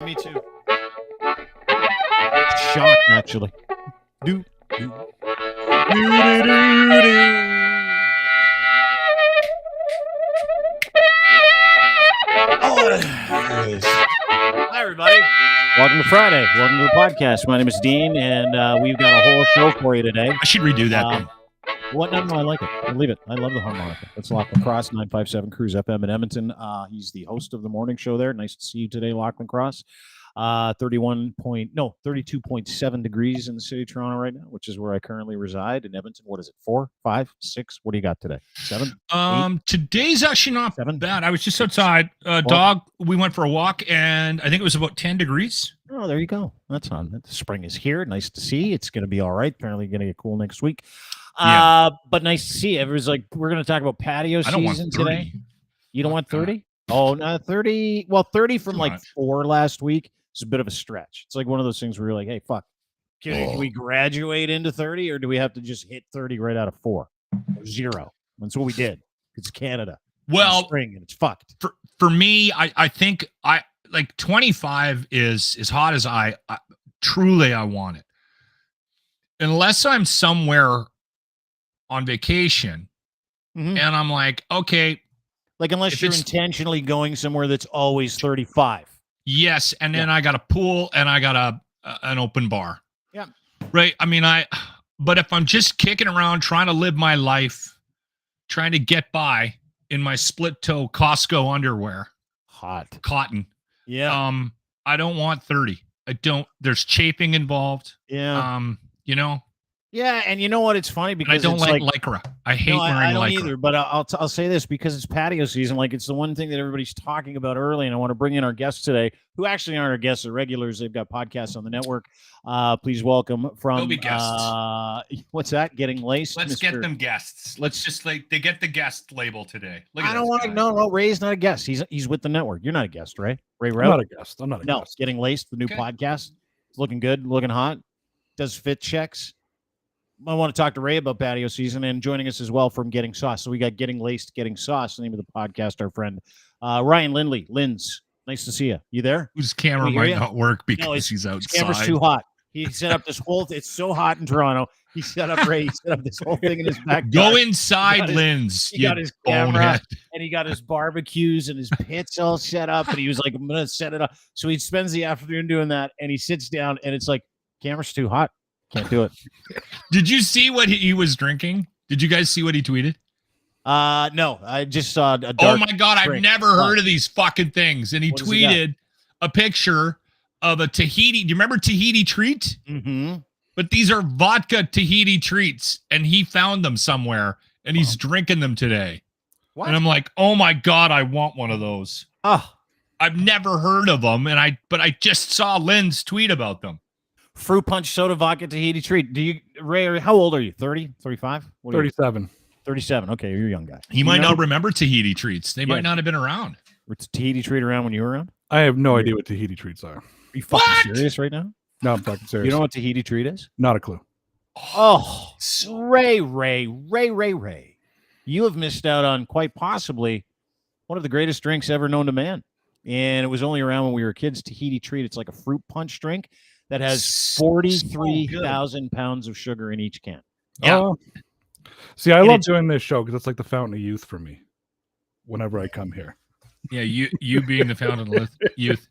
Me too. Shocked, actually. Do, do. Do, do, do, do. Oh, there it is. Hi, everybody. Welcome to Friday. Welcome to the podcast. My name is Dean, and we've got a whole show for you today. I should redo that. What? No, I like it. I leave it. I love the harmonica. That's Lachlan Cross, 957 Cruise FM in Edmonton. He's the host of the morning show there. Nice to see you today, Lachlan Cross. 32.7 degrees in the city of Toronto right now, which is where I currently reside in Edmonton. What is it? 4, 5, 6? What do you got today? 7? 8? Today's actually not 7? bad. I was just outside. Dog. We went for a walk, and I think it was about 10 degrees. Oh, there you go. That's on. The spring is here. Nice to see. It's going to be all right. Apparently, going to get cool next week. But nice to see. Everyone's like, we're going to talk about patio season today. You don't want 30? Oh, no, 30. Well, 30 from like 4 last week. It's a bit of a stretch. It's like one of those things where you're like, hey, fuck. Can we graduate into 30, or do we have to just hit 30 right out of 4? 0. That's what we did. It's Canada. Well, it's spring, and it's fucked. For me, I think I like 25 is as hot as I truly want it. Unless I'm somewhere on vacation and I'm like, okay. Like unless you're intentionally going somewhere that's always 35. Yes, and then I got a pool and I got an open bar. Yeah. Right. I mean, but if I'm just kicking around trying to live my life, trying to get by in my split toe Costco underwear, hot cotton. Yeah. I don't want 30. I don't. There's chafing involved. Yeah. You know. Yeah, and you know what? It's funny because I don't it's like lycra. I hate wearing lycra. I don't either. But I'll say this because it's patio season. Like it's the one thing that everybody's talking about early, and I want to bring in our guests today, who actually aren't our guests, they're regulars. They've got podcasts on the network. Please welcome from. They'll be guests. What's that? Getting laced. Let's get them guests. Let's just they get the guest label today. Look at I don't want to. No. Ray's not a guest. He's with the network. You're not a guest, Ray. Ray Rowe? I'm not a guest. I'm not a guest. No, Getting Laced, the new podcast. It's looking good, looking hot. Does fit checks. I want to talk to Ray about patio season, and joining us as well from Getting Sauce. So we got Getting Laced, Getting Sauce, the name of the podcast, our friend Ryan Lindley. Linz, nice to see you. You there? Whose camera might not work because he's outside. His camera's too hot. He set up this whole it's so hot in Toronto. He set up Ray. He set up this whole thing in his backyard. Go inside, Linz. He got his camera and he got his barbecues and his pits all set up, and he was like, I'm gonna set it up. So he spends the afternoon doing that, and he sits down, and it's like, camera's too hot. Can't do it. Did you see what he was drinking? Did you guys see what he tweeted? No, I just saw a dark oh my God, drink. I've never heard of these fucking things. And he tweeted a picture of a Tahiti. Do you remember Tahiti Treat? Mm-hmm. But these are vodka Tahiti Treats, and he found them somewhere, and he's drinking them today. What? And I'm like, oh my God, I want one of those. Oh, I've never heard of them, but I just saw Lynn's tweet about them. Fruit punch soda vodka Tahiti Treat. Do you, Ray, how old are you? 30, 35? 37. 37. Okay, you're a young guy. He might not remember Tahiti Treats. They might not have been around. Was Tahiti Treat around when you were around? I have no idea what Tahiti Treats are. Are you fucking serious right now? No, I'm fucking serious. You know what Tahiti Treat is? Not a clue. Oh, Ray. You have missed out on quite possibly one of the greatest drinks ever known to man. And it was only around when we were kids. Tahiti Treat. It's like a fruit punch drink that has 43,000 pounds of sugar in each can. Yeah. See, I love doing this show because it's like the fountain of youth for me whenever I come here. Yeah, you being the fountain of youth.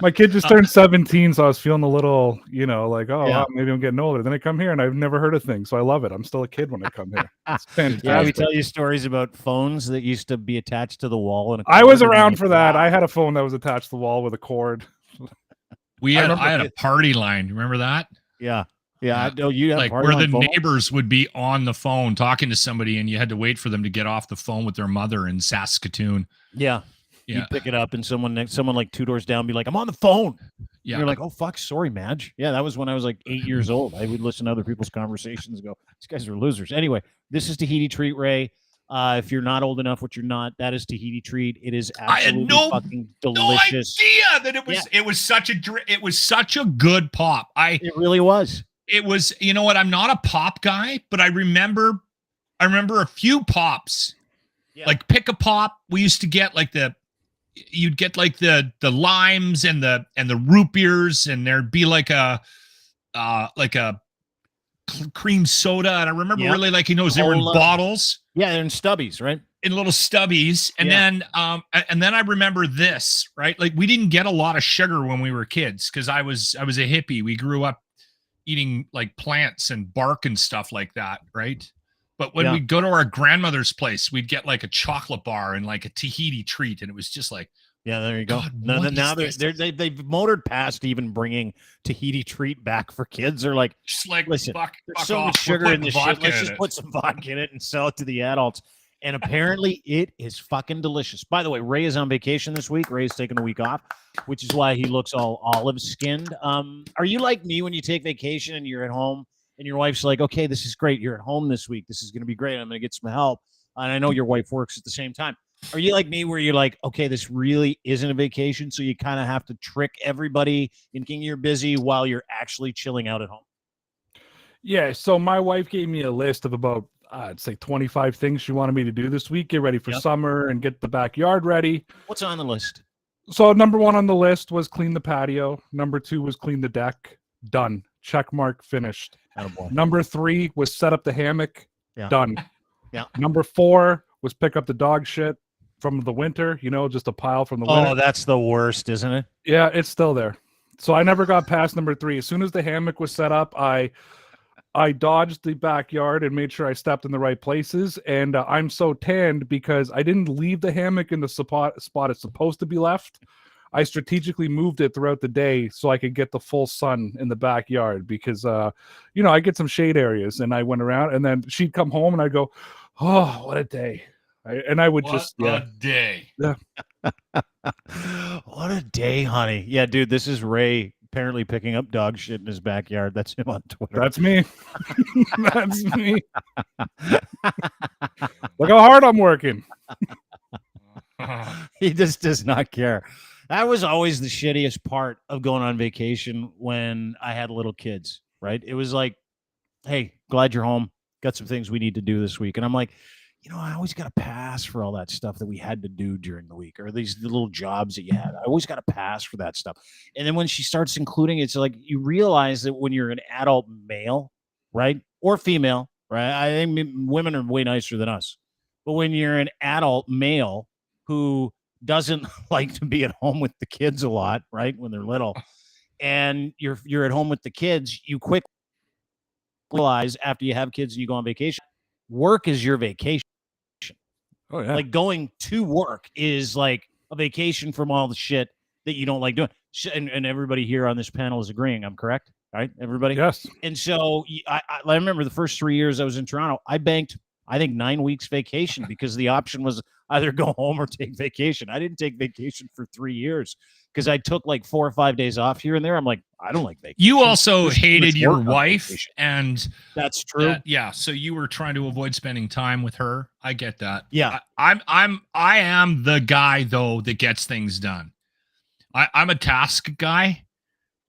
My kid just turned 17, so I was feeling a little, like, wow, maybe I'm getting older. Then I come here and I've never heard of things, so I love it. I'm still a kid when I come here. It's fantastic. Yeah, we tell you stories about phones that used to be attached to the wall. And I was around for that. I had a phone that was attached to the wall with a cord. I had a party line. Remember that? Yeah. Yeah. I know you have like where the neighbors would be on the phone talking to somebody, and you had to wait for them to get off the phone with their mother in Saskatoon. Yeah. You pick it up, and someone like 2 doors down be like, I'm on the phone. Yeah. And you're like, oh, fuck. Sorry, Madge. Yeah. That was when I was like 8 years old. I would listen to other people's conversations and go, these guys are losers. Anyway, this is Tahiti Treat, Ray. If you're not old enough, which you're not, that is Tahiti Treat. It is absolutely fucking delicious. No idea that it was such a good pop. It really was. It was, you know what? I'm not a pop guy, but I remember a few pops. Yeah. Like Pick a Pop. We used to get like the you'd get like the limes and the root beers, and there'd be like a cream soda. And I remember really liking those. They were in bottles. Yeah, they're in stubbies, right? In little stubbies. And then I remember this, right? Like we didn't get a lot of sugar when we were kids because I was a hippie. We grew up eating like plants and bark and stuff like that, right? But when we'd go to our grandmother's place, we'd get like a chocolate bar and like a Tahiti treat, and it was just like, yeah, there you go. Now they've motored past even bringing Tahiti treat back for kids. They're like, just like, listen, fuck there's so much sugar in this shit. Let's just put some vodka in it and sell it to the adults. And apparently it is fucking delicious. By the way, Ray is on vacation this week. Ray's taking a week off, which is why he looks all olive skinned. Are you like me when you take vacation and you're at home and your wife's like, okay, this is great. You're at home this week. This is going to be great. I'm going to get some help. And I know your wife works at the same time. Are you like me where you're like, okay, this really isn't a vacation, so you kind of have to trick everybody thinking you're busy while you're actually chilling out at home? Yeah, so my wife gave me a list of about, I'd say 25 things she wanted me to do this week. Get ready for summer and get the backyard ready. What's on the list? So number 1 on the list was clean the patio. Number 2 was clean the deck. Done. Check mark, finished. Number 3 was set up the hammock. Done. Yeah. Number 4 was pick up the dog shit from the winter, just a pile from the winter. Oh, that's the worst, isn't it? Yeah, it's still there. So I never got past number 3. As soon as the hammock was set up, I dodged the backyard and made sure I stepped in the right places. And I'm so tanned because I didn't leave the hammock in the spot it's supposed to be left. I strategically moved it throughout the day so I could get the full sun in the backyard because, I get some shade areas. And I went around, and then she'd come home and I'd go, oh, what a day. I would what a day. Yeah. What a day, honey. Yeah, dude, this is Ray apparently picking up dog shit in his backyard. That's him on Twitter. That's me. That's me. Look how hard I'm working. He just does not care. That was always the shittiest part of going on vacation when I had little kids, right? It was like, hey, glad you're home. Got some things we need to do this week. And I'm like, I always got to pass for all that stuff that we had to do during the week, or the little jobs that you had. I always got to pass for that stuff. And then when she starts including it, it's like you realize that when you're an adult male, right, or female, right? I think women are way nicer than us. But when you're an adult male who doesn't like to be at home with the kids a lot, right, when they're little, and you're at home with the kids, you quickly realize after you have kids and you go on vacation, work is your vacation. Oh, yeah. Like going to work is like a vacation from all the shit that you don't like doing. And everybody here on this panel is agreeing. I'm correct, right? Everybody? Yes. And so I remember the first 3 years I was in Toronto, I banked, I think, 9 weeks vacation because the option was either go home or take vacation. I didn't take vacation for 3 years because I took like 4 or 5 days off here and there. I'm like, I don't like vacation. You also hated your wife, and that's true. So you were trying to avoid spending time with her. I get that. Yeah. I am the guy though that gets things done. I'm a task guy.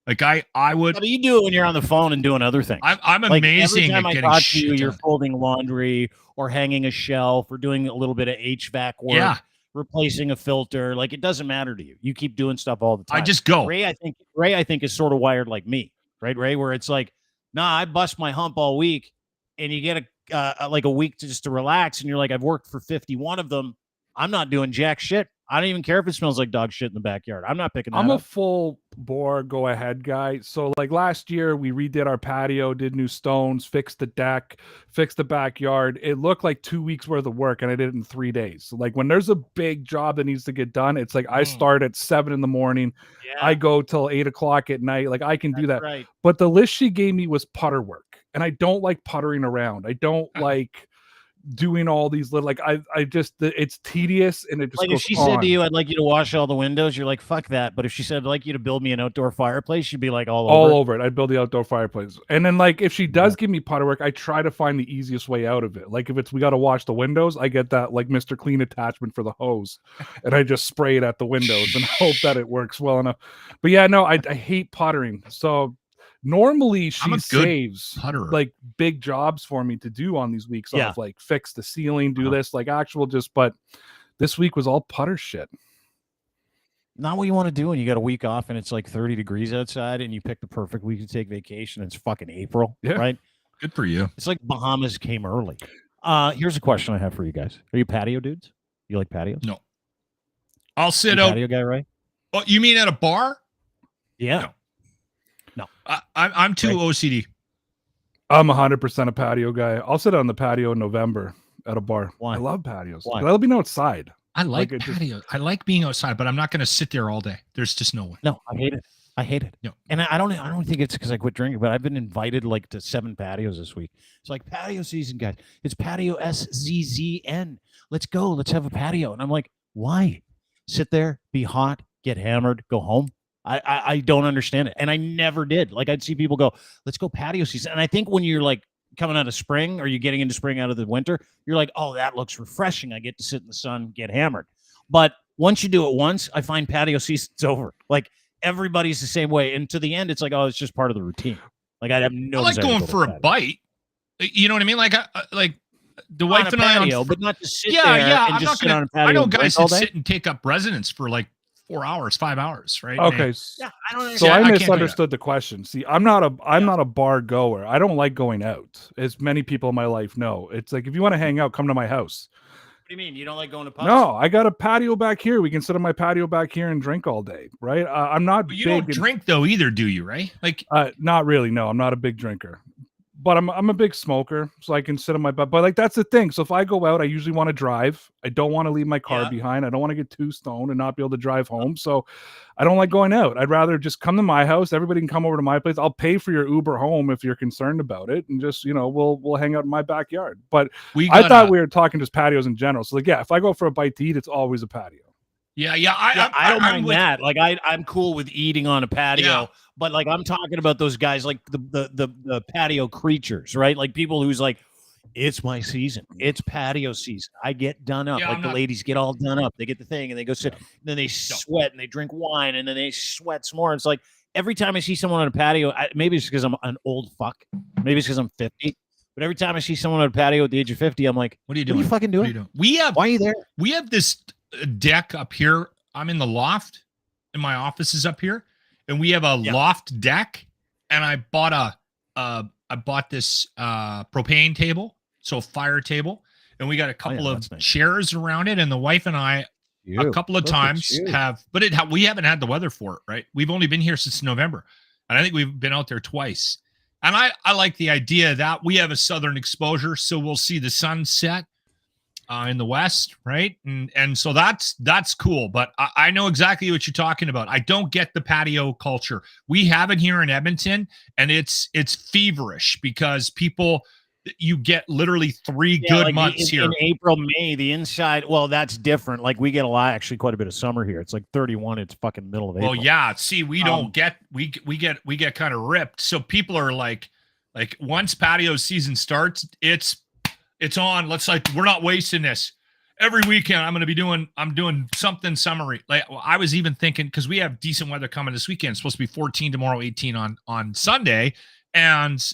Like I would. But you do it when you're on the phone and doing other things. I'm like amazing every time at I getting talk shit to you, you're done. folding laundry or hanging a shelf or doing a little bit of HVAC work, replacing a filter. Like it doesn't matter to you. You keep doing stuff all the time. I just go. Ray, I think is sort of wired like me, right? Ray, where it's like, nah, I bust my hump all week, and you get a week to relax, and you're like, I've worked for 51 of them. I'm not doing jack shit. I don't even care if it smells like dog shit in the backyard. I'm not picking that I'm up. a full bore go ahead guy. So like last year we redid our patio, did new stones, fixed the deck, fixed the backyard. It looked like 2 weeks worth of work, and I did it in 3 days. So like when there's a big job that needs to get done, it's like I start at 7 a.m. I go till 8 o'clock at night. Like I can do that. Right. But the list she gave me was putter work, and I don't like puttering around. I don't like doing all these little, like I just, it's tedious, and it just like goes if she on. said to you, I'd like you to wash all the windows, you're like, fuck that. But if she said, I'd like you to build me an outdoor fireplace, you'd be like all over it. I'd build the outdoor fireplace. And then like if she does give me putter work, I try to find the easiest way out of it. Like if it's we got to wash the windows, I get that like Mr. Clean attachment for the hose, and I just spray it at the windows and hope that it works well enough. But yeah, no, I hate puttering. So normally she saves like big jobs for me to do on these weeks off, like fix the ceiling, do this, like actual but this week was all putter shit. Not what you want to do when you got a week off and it's like 30 degrees outside and you pick the perfect week to take vacation. It's fucking April, right? Good for you. It's like Bahamas came early. Here's a question I have for you guys. Are you patio dudes? You like patios? No. I'll sit out. Patio guy, right? Oh, you mean at a bar? Yeah. No. I'm too OCD. I'm 100% a patio guy. I'll sit on the patio in November at a bar. Why? I love patios. Why? I love being outside. I like patios. I like being outside, but I'm not going to sit there all day. There's just no way. No, I hate it. I hate it. No. And I don't think it's because I quit drinking, but I've been invited like to 7 patios this week. It's like patio season, guys. It's Patio SZN. Let's go. Let's have a patio. And I'm like, why? Sit there, be hot, get hammered, go home. I don't understand it. And I never did. Like I'd see people go, let's go patio season. And I think when you're like coming out of spring or you're getting into spring out of the winter, you're like, oh, that looks refreshing. I get to sit in the sun, get hammered. But once you do it once, I find patio season's over. Like everybody's the same way. And to the end, it's like, oh, it's just part of the routine. Like I have no. I like going for a bite. You know what I mean? Like, like the wife and patio, I, but not to sit yeah, there. yeah. And I'm just not gonna. sit on a patio I know guys that all day. sit and take up residence for like 4 hours, 5 hours, right? Okay. Yeah, I don't understand. So I can't do misunderstood the question. See, I'm not a bar goer. I don't like going out, as many people in my life know. It's like if you want to hang out, come to my house. What do you mean? You don't like going to pubs? No, I got a patio back here. We can sit on my patio back here and drink all day, right? I'm not. But you don't drink though either, do you? Right? Like, not really. No, I'm not a big drinker. But I'm a big smoker, so I can sit on my butt. But like that's the thing. So if I go out, I usually want to drive. I don't want to leave my car behind. I don't want to get too stoned and not be able to drive home. So I don't like going out. I'd rather just come to my house. Everybody can come over to my place. I'll pay for your Uber home if you're concerned about it, and just we'll hang out in my backyard. But I thought we were talking just patios in general. So like if I go for a bite to eat, it's always a patio. Yeah, I don't mind that. Like I'm cool with eating on a patio, but like I'm talking about those guys like the patio creatures, right? Like people who's like, it's my season. It's patio season. I get done up. Like the ladies get all done up. They get the thing and they go sit. Then they sweat and they drink wine and then they sweat some more. It's like every time I see someone on a patio, maybe it's because I'm an old fuck. Maybe it's because I'm 50. But every time I see someone on a patio at the age of 50, I'm like, what are you doing? What are you fucking doing? Why are you there? We have this deck up here. I'm in the loft and my office is up here and we have a loft deck and I bought this propane table, so a fire table, and we got a couple of chairs around it, and the wife and I a couple of times we haven't had the weather for it, right? We've only been here since November and I think we've been out there twice. And I like the idea that we have a southern exposure, so we'll see the sun set in the west, right? And so that's cool. But I know exactly what you're talking about. I don't get the patio culture. We have it here in Edmonton, and it's feverish because you get literally 3 good months here. In April, May, the inside, well, that's different. Like we get quite a bit of summer here. It's like 31. It's fucking middle of April. Well, yeah. See, we don't get, we get kind of ripped. So people are like once patio season starts, it's on. We're not wasting this. Every weekend I'm doing something summery. Like I was even thinking, because we have decent weather coming this weekend. It's supposed to be 14 tomorrow, 18 on Sunday. And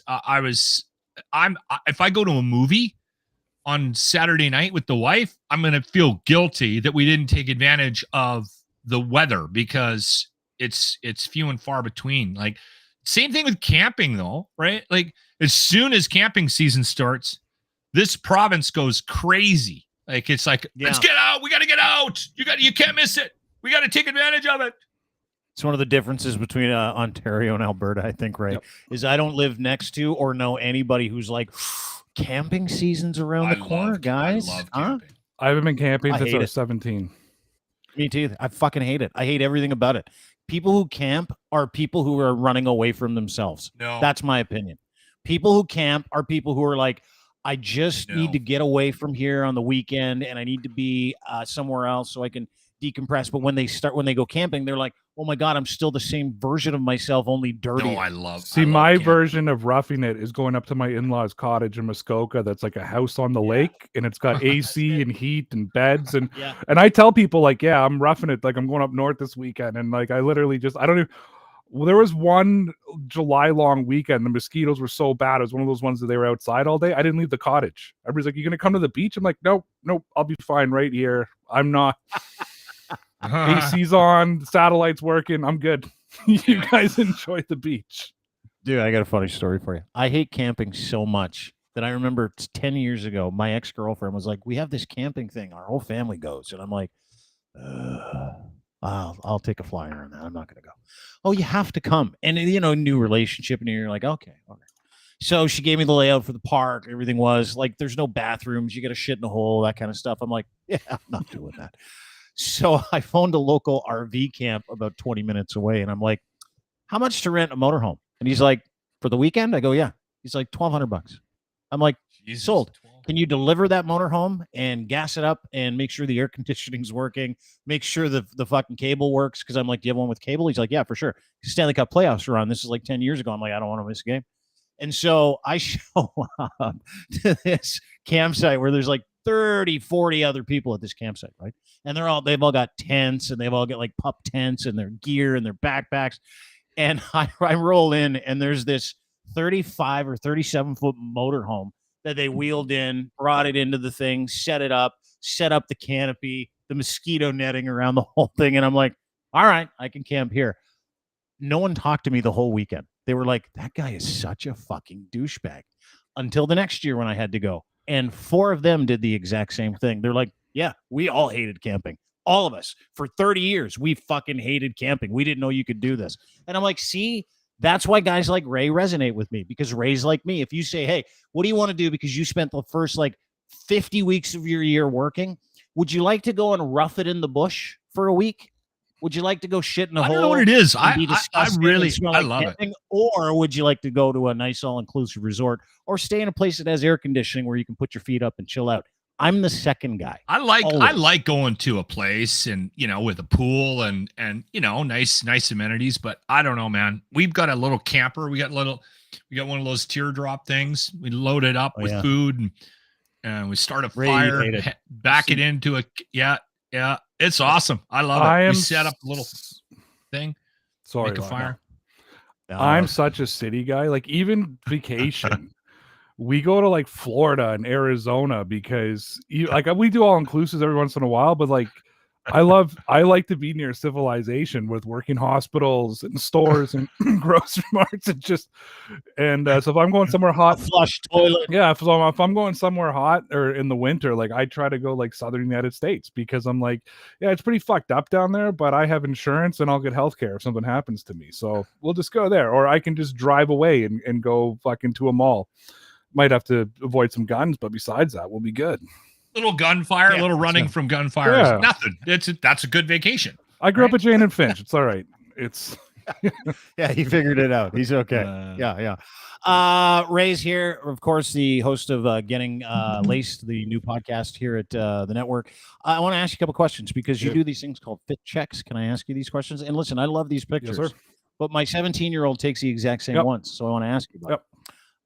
if I go to a movie on Saturday night with the wife, I'm going to feel guilty that we didn't take advantage of the weather because it's few and far between. Like same thing with camping though, right? Like as soon as camping season starts, this province goes crazy. Like it's like, let's get out. We got to get out. You can't miss it. We got to take advantage of it. It's one of the differences between Ontario and Alberta, I think, right? Is I don't live next to or know anybody who's like, camping season's around the corner, guys. I love camping. I haven't been camping since I was 17. Me too. I fucking hate it. I hate everything about it. People who camp are people who are running away from themselves. No. That's my opinion. People who camp are people who are like, I just need to get away from here on the weekend and I need to be somewhere else so I can decompress. But when they go camping, they're like, oh my God, I'm still the same version of myself, only dirty. No, I love my camping. version of roughing it is going up to my in-laws' cottage in Muskoka. That's like a house on the lake, and it's got AC and heat and beds. And I tell people like, yeah, I'm roughing it. Like I'm going up north this weekend. And like, I literally I don't even, well, there was one July long weekend. The mosquitoes were so bad. It was one of those ones that they were outside all day. I didn't leave the cottage. Everybody's like, you going to come to the beach? I'm like, nope, I'll be fine right here. I'm not. AC's on, the satellite's working. I'm good. You guys enjoy the beach. Dude, I got a funny story for you. I hate camping so much that I remember 10 years ago, my ex-girlfriend was like, we have this camping thing. Our whole family goes. And I'm like, I'll take a flyer on that. I'm not going to go. Oh, you have to come. And, new relationship. And you're like, okay. All right. So she gave me the layout for the park. Everything was like, there's no bathrooms. You got to shit in a hole, that kind of stuff. I'm like, yeah, I'm not doing that. So I phoned a local RV camp about 20 minutes away. And I'm like, how much to rent a motorhome? And he's like, for the weekend? I go, yeah. He's like, $1,200. I'm like, Jesus, sold. Can you deliver that motorhome and gas it up and make sure the air conditioning's working? Make sure the fucking cable works. Because I'm like, do you have one with cable? He's like, yeah, for sure. Stanley Cup playoffs are on. This is like 10 years ago. I'm like, I don't want to miss a game. And so I show up to this campsite where there's like 30, 40 other people at this campsite, right? And they've all got tents and they've all got like pup tents and their gear and their backpacks. And I roll in and there's this 35 or 37 foot motorhome that they wheeled in, brought it into the thing, set up the canopy, the mosquito netting around the whole thing. And I'm like, all right, I can camp here. No one talked to me the whole weekend. They were like, that guy is such a fucking douchebag, until the next year when I had to go. And 4 of them did the exact same thing. They're like, yeah, we all hated camping. All of us for 30 years, we fucking hated camping. We didn't know you could do this. And I'm like, see, that's why guys like Ray resonate with me, because Ray's like me. If you say, hey, what do you want to do? Because you spent the first like 50 weeks of your year working. Would you like to go and rough it in the bush for a week? Would you like to go shit in a hole? I don't know what it is. I love camping? it. Or would you like to go to a nice all-inclusive resort or stay in a place that has air conditioning where you can put your feet up and chill out? I'm the second guy. I like going to a place and, with a pool and nice amenities, but I don't know, man. We've got a little camper. We got one of those teardrop things. We load it up with food and we start a fire, back it into a, yeah. It's awesome. I love it. We set up a little thing. Sorry, make a fire. I'm such a city guy. Like even vacation, we go to like Florida and Arizona because we do all inclusives every once in a while, but like I like to be near civilization with working hospitals and stores and grocery marts and so if I'm going somewhere hot, flush toilet. Yeah. If I'm going somewhere hot or in the winter, like I try to go like Southern United States because I'm like, yeah, it's pretty fucked up down there, but I have insurance and I'll get healthcare if something happens to me. So we'll just go there, or I can just drive away and go fucking to a mall. Might have to avoid some guns, but besides that, we'll be good. Little gunfire, a little running from gunfire. Yeah. Nothing. That's a good vacation. I grew up at Jane and Finch. It's all right. It's yeah, he figured it out. He's okay. Yeah. Ray's here, of course, the host of Getting Laced, the new podcast here at the network. I want to ask you a couple questions because you do these things called fit checks. Can I ask you these questions? And listen, I love these pictures, yes, sir. But my 17-year-old takes the exact same ones, so I want to ask you about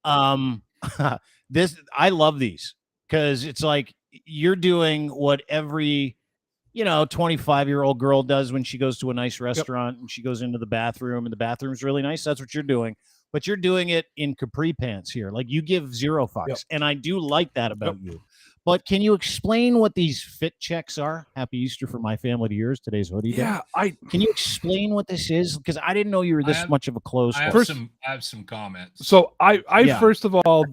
it. I love these because it's like you're doing what every 25-year-old girl does when she goes to a nice restaurant and she goes into the bathroom and the bathroom's really nice. That's what you're doing, but you're doing it in capri pants here. Like you give zero fucks. And I do like that about you. But can you explain what these fit checks are? Happy Easter from my family to yours. Today's hoodie day. Can you explain what this is? Because I didn't know you were this much of a closed. I have some comments. So I first of all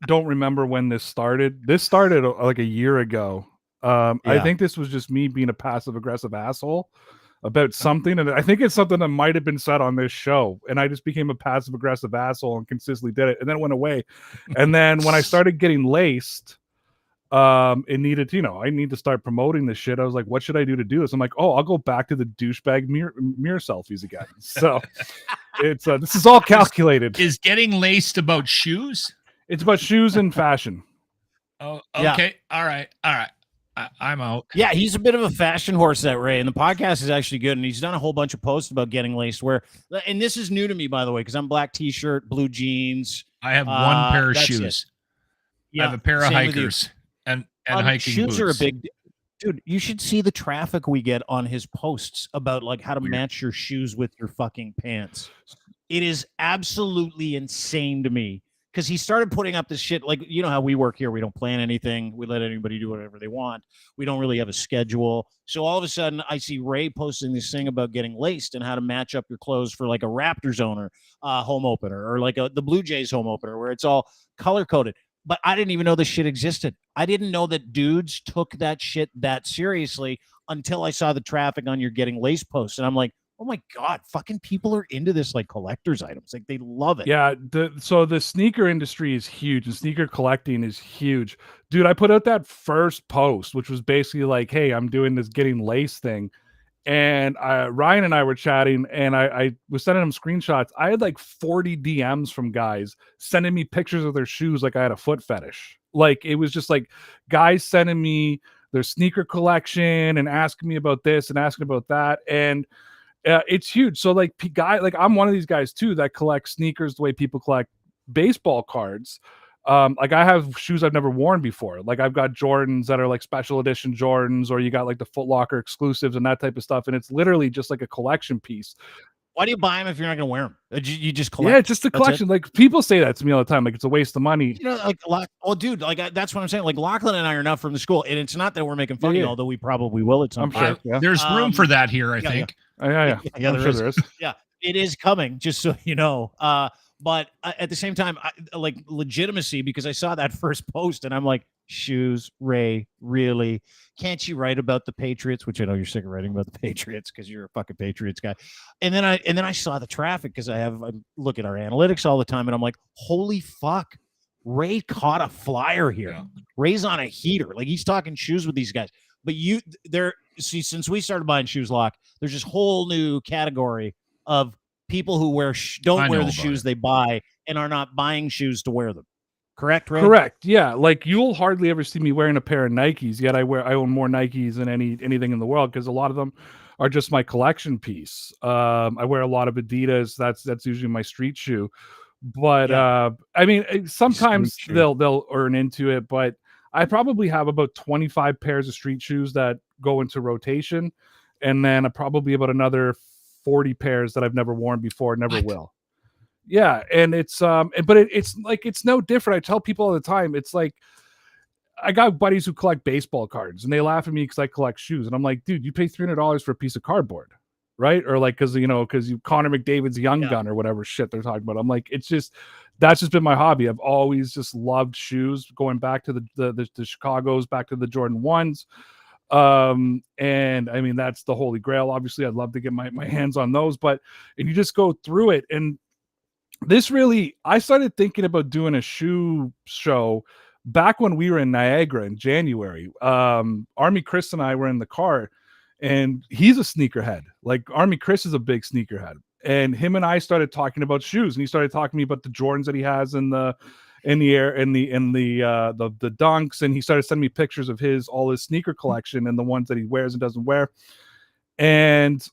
don't remember when this started. This started like a year ago. I think this was just me being a passive aggressive asshole about something, and I think it's something that might have been said on this show, and I just became a passive aggressive asshole and consistently did it, and then it went away. And then when I started getting laced, it needed, I need to start promoting this shit. I was like, what should I do to do this? I'm like, I'll go back to the douchebag mirror selfies again. So it's this is all calculated. Is getting laced about shoes? It's about shoes and fashion. Oh, okay. Yeah. All right. I'm out. Yeah, he's a bit of a fashion horse, that Ray, and the podcast is actually good. And he's done a whole bunch of posts about getting laced. And this is new to me, by the way, because I'm black T-shirt, blue jeans. I have one pair of shoes. I have a pair of hikers and hiking shoes boots. Are a big. Dude, you should see the traffic we get on his posts about like how to match your shoes with your fucking pants. It is absolutely insane to me because he started putting up this shit. Like, you know how we work here. We don't plan anything. We let anybody do whatever they want. We don't really have a schedule. So all of a sudden I see Ray posting this thing about getting laced and how to match up your clothes for like a Raptors owner home opener, or like the Blue Jays home opener, where it's all color coded. But I didn't even know this shit existed. I didn't know that dudes took that shit that seriously until I saw the traffic on your getting laced posts. And I'm like, oh my God, fucking people are into this like collector's items. Like, they love it. Yeah. So the sneaker industry is huge, and sneaker collecting is huge. Dude, I put out that first post, which was basically like, hey, I'm doing this getting laced thing. And Ryan and I were chatting, and I was sending him screenshots. I had like 40 DMs from guys sending me pictures of their shoes like I had a foot fetish. Like, it was just like guys sending me their sneaker collection and asking me about this and asking about that. And it's huge. So like I'm one of these guys too that collects sneakers the way people collect baseball cards. Like, I have shoes I've never worn before. Like, I've got Jordans that are like special edition Jordans, or you got like the Foot Locker exclusives and that type of stuff. And it's literally just like a collection piece. Why do you buy them if you're not going to wear them? You just collect? Yeah, it's just a collection. Like, people say that to me all the time. Like, it's a waste of money. You know, like, oh, dude, like that's what I'm saying. Like, Lachlan and I are not from the school, and it's not that we're making fun of you, although we probably will at some point. Sure. Yeah. There's room for that here, I think. Yeah. There is. Yeah, it is coming. Just so you know. But at the same time, I like legitimacy, because I saw that first post and I'm like, shoes, Ray, really? Can't you write about the Patriots? Which I know you're sick of writing about the Patriots because you're a fucking Patriots guy. And then I saw the traffic, because I look at our analytics all the time, and I'm like, holy fuck, Ray caught a flyer here. Yeah. Ray's on a heater. Like, he's talking shoes with these guys. But since we started buying shoes, Lock, there's this whole new category of people who don't wear the shoes they buy and are not buying shoes to wear them. Correct, Ray? Correct. Yeah. Like, you'll hardly ever see me wearing a pair of Nikes, yet I own more Nikes than anything in the world, because a lot of them are just my collection piece. I wear a lot of Adidas. That's usually my street shoe. But I mean, sometimes they'll earn into it, but I probably have about 25 pairs of street shoes that go into rotation, and then probably about another 40 pairs that I've never worn before, never will. Yeah. And it's but it's like, it's no different. I tell people all the time, it's like, I got buddies who collect baseball cards, and they laugh at me because I collect shoes, and I'm like, dude, you pay $300 for a piece of cardboard, right? Or like, because Connor McDavid's young gun or whatever shit they're talking about. I'm like, that's just been my hobby. I've always just loved shoes, going back to the Chicago's, back to the Jordan 1s. And I mean, that's the holy grail. Obviously, I'd love to get my hands on those, and you just go through it. And I started thinking about doing a shoe show back when we were in Niagara in January. Army Chris and I were in the car, and he's a sneakerhead. Like, Army Chris is a big sneakerhead, and him and I started talking about shoes, and he started talking to me about the Jordans that he has in the dunks, and he started sending me pictures of all his sneaker collection and the ones that he wears and doesn't wear. And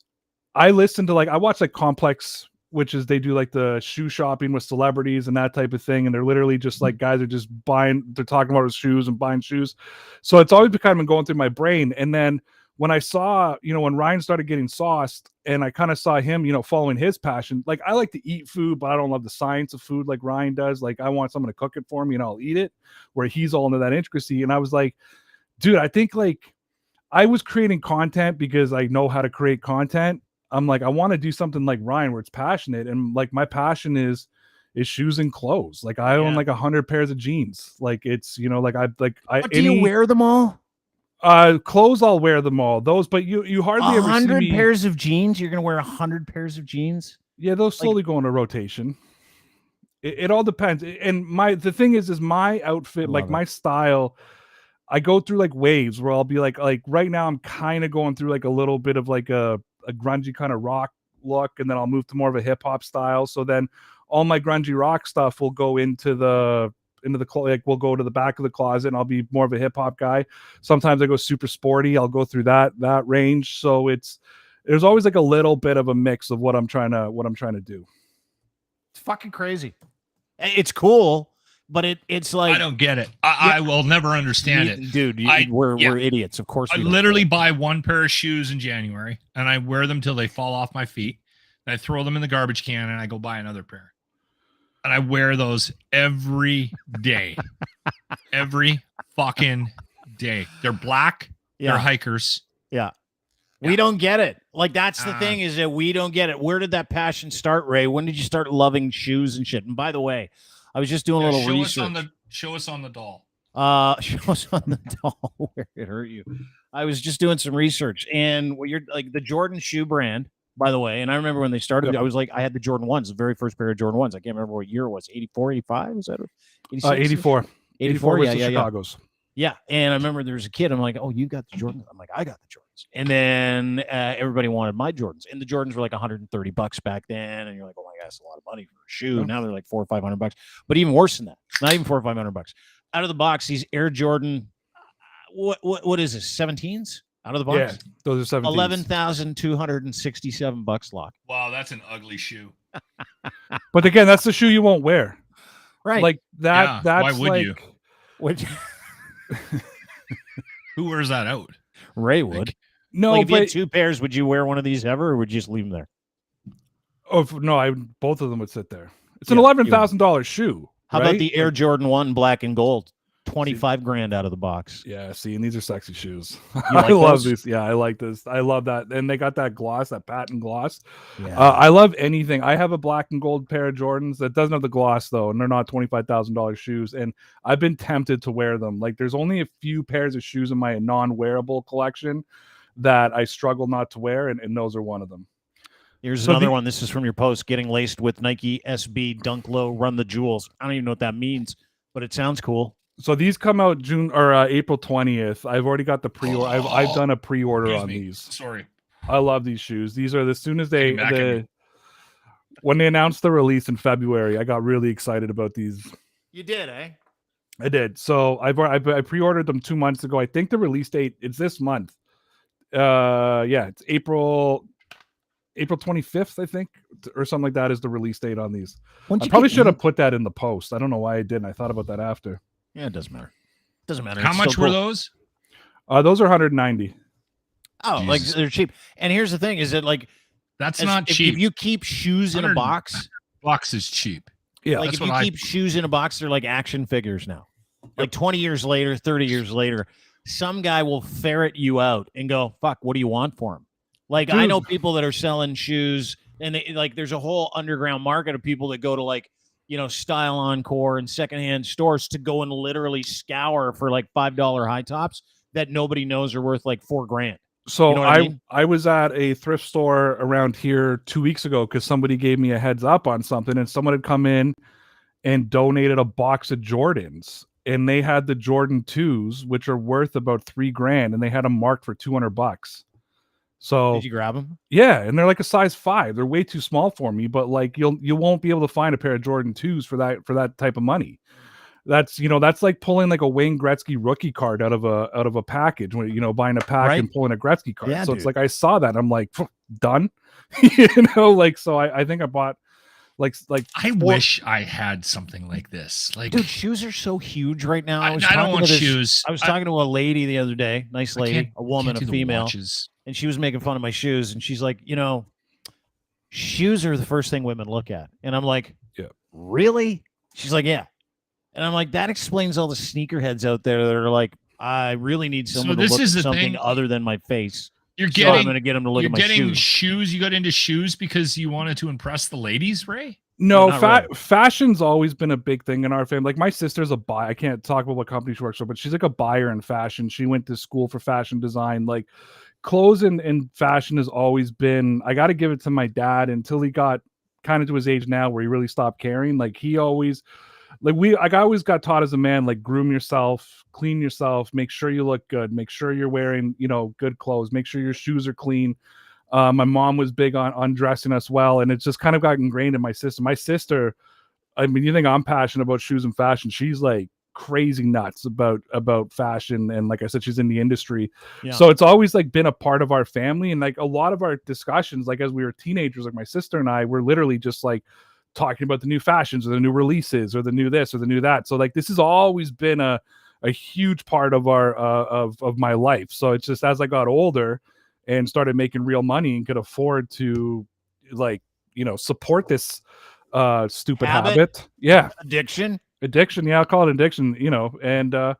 I listened to I watch Complex, which is they do like the shoe shopping with celebrities and that type of thing, and they're literally just like guys are just they're talking about his shoes and buying shoes. So it's always been going through my brain. And then when I saw, when Ryan started getting sauced, and I kind of saw him, following his passion, like, I like to eat food, but I don't love the science of food like Ryan does. Like, I want someone to cook it for me and I'll eat it, where he's all into that intricacy. And I was like, dude, I think like I was creating content because I know how to create content. I'm like, I want to do something like Ryan where it's passionate. And like, my passion is shoes and clothes. Like, I own like 100 pairs of jeans. Like, it's, do you wear them all? Clothes, I'll wear them all. Those, but you hardly ever see me. 100 pairs of jeans? You're gonna wear 100 pairs of jeans? Yeah, those slowly go into rotation. It all depends. And the thing is my outfit, like my style, I go through like waves where I'll be like right now I'm kind of going through like a little bit of like a grungy kind of rock look, and then I'll move to more of a hip hop style. So then all my grungy rock stuff will go into the we'll go to the back of the closet, and I'll be more of a hip hop guy. Sometimes I go super sporty. I'll go through that range. So there's always like a little bit of a mix of what I'm trying to do. It's fucking crazy. It's cool, but it's like, I don't get it. I will never understand it, dude. We're idiots. Of course, I literally buy one pair of shoes in January, and I wear them till they fall off my feet. And I throw them in the garbage can, and I go buy another pair. and I wear those every day. Every fucking day. They're black. Yeah. They're hikers. Yeah. We don't get it. Like, that's the thing, is that we don't get it. Where did that passion start, Ray? When did you start loving shoes and shit? And by the way, I was just doing a little research. Show us on the doll. Show us on the doll where it hurt you. I was just doing some research, and what you're like, the Jordan shoe brand, by the way. And I remember when they started, I was like, I had the Jordan 1s, the very first pair of Jordan 1s. I can't remember what year it was, 84, 85? Was that 86? 84. 84 was yeah, the yeah, Chicago's. Yeah. And I remember there was a kid. I'm like, oh, you got the Jordans? I'm like, I got the Jordans. And then everybody wanted my Jordans. And the Jordans were like $130 back then. And you're like, oh my God, that's a lot of money for a shoe. Now they're like $400 or $500. But even worse than that, not even $400 or $500. Out of the box, these Air Jordan, what is this, 17s? Out of the box? Yeah, those are 17s. $11,267, Lock. Wow, that's an ugly shoe. But again, that's the shoe you won't wear. Right. Like that. Yeah, that's why would like, you? Which Who wears that out? Ray would. Like, no, like, if you but had two pairs, would you wear one of these ever, or would you just leave them there? oh no, both of them would sit there. It's an $11,000 shoe. How right? about the Air Jordan 1 black and gold? 25 grand out of the box. Yeah, see, and these are sexy shoes. Like I love those? these. Yeah, I like this. I love that. And they got that gloss, that patent gloss. Yeah. I love anything. I have a black and gold pair of Jordans that doesn't have the gloss though, and they're not $25,000 shoes. And I've been tempted to wear them. Like, there's only a few pairs of shoes in my non-wearable collection that I struggle not to wear, and those are one of them. Here's another one. This is from your post. Getting laced with Nike SB Dunk Low Run the Jewels. I don't even know what that means, but it sounds cool. So these come out April 20th. I've already got the pre-order. I've done a pre-order on these. Sorry. I love these shoes. These are as soon as when they announced the release in February, I got really excited about these. You did, eh? I did. So I pre-ordered them 2 months ago. I think the release date it's this month. It's April 25th, I think, or something like that is the release date on these. I probably should have put that in the post. I don't know why I didn't. I thought about that after. Yeah, it doesn't matter. Doesn't matter. How much were those? Those are 190. Oh, Jesus. Like they're cheap. And here's the thing: is that like that's not cheap. If you keep shoes in a box, is cheap. Yeah, like if you keep shoes in a box, they're like action figures now. Like 20 years later, 30 years later, some guy will ferret you out and go, "Fuck, what do you want for them?" Like, dude, I know people that are selling shoes, and they like there's a whole underground market of people that go to like, Style Encore and secondhand stores to go and literally scour for like $5 high tops that nobody knows are worth like $4,000. So I was at a thrift store around here 2 weeks ago because somebody gave me a heads up on something, and someone had come in and donated a box of Jordans, and they had the Jordan 2s, which are worth about $3,000, and they had them marked for $200. So did you grab them? Yeah, and they're like a size 5. They're way too small for me, but like you won't be able to find a pair of Jordan 2s for that type of money. That's that's like pulling like a Wayne Gretzky rookie card out of a package when buying a pack and pulling a Gretzky card. Yeah, so dude. It's like I saw that, I'm like done. So I think I bought like I wish I had something like this. Like, dude, shoes are so huge right now. I don't want shoes. I was talking to a lady the other day, nice lady, a woman, a female, and she was making fun of my shoes, and she's like, shoes are the first thing women look at, and I'm like, yeah, really? She's like, yeah, and I'm like, that explains all the sneakerheads out there that are like, I really need someone to look at something other than my face. I'm going to get them to look at my shoes. You got into shoes because you wanted to impress the ladies, Ray? No, fashion's always been a big thing in our family. Like, my sister's a buyer. I can't talk about what company she works for, but she's like a buyer in fashion. She went to school for fashion design. Like, clothes and fashion has always been, I got to give it to my dad until he got kind of to his age now where he really stopped caring. Like, he always, I always got taught as a man, like, groom yourself, clean yourself, make sure you look good, make sure you're wearing, good clothes, make sure your shoes are clean. My mom was big on dressing us well, and it's just kind of got ingrained in my system. My sister, I mean, you think I'm passionate about shoes and fashion? She's like crazy nuts about fashion, and like I said, she's in the industry. Yeah. So it's always like been a part of our family, and like a lot of our discussions, like as we were teenagers, like my sister and I were literally just like talking about the new fashions or the new releases or the new this or the new that. So like this has always been a huge part of our of my life. So it's just as I got older and started making real money and could afford to support this stupid habit. Yeah. Addiction. Yeah, I'll call it addiction, and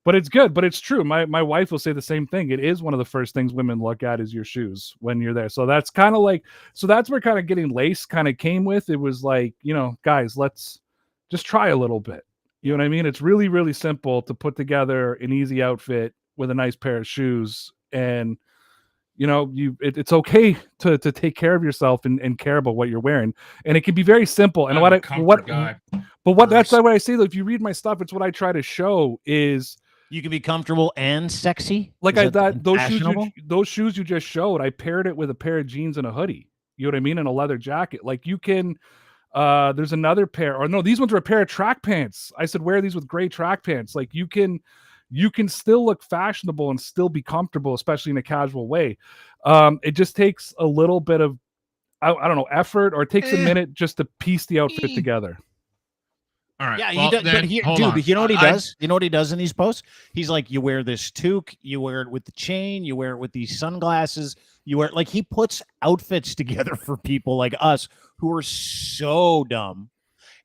but it's good, but it's true. My wife will say the same thing. It is one of the first things women look at is your shoes when you're there. So that's kind of like, that's where kind of getting laced kind of came with. It was like, guys, let's just try a little bit. You know what I mean? It's really, really simple to put together an easy outfit with a nice pair of shoes. And, it's okay to take care of yourself and care about what you're wearing. And it can be very simple. And that's why I say that if you read my stuff, it's what I try to show is you can be comfortable and sexy. Like those shoes you just showed, I paired it with a pair of jeans and a hoodie. You know what I mean? And a leather jacket. Like you can, there's another pair, or no, these ones are a pair of track pants. I said, wear these with gray track pants. Like you can still look fashionable and still be comfortable, especially in a casual way. It just takes a little bit of, I don't know, effort, or it takes a minute just to piece the outfit together. All right. Yeah, well, but here, dude, you know what he does? You know what he does in these posts? He's like, you wear this toque, you wear it with the chain, you wear it with these sunglasses, you wear it, like, he puts outfits together for people like us who are so dumb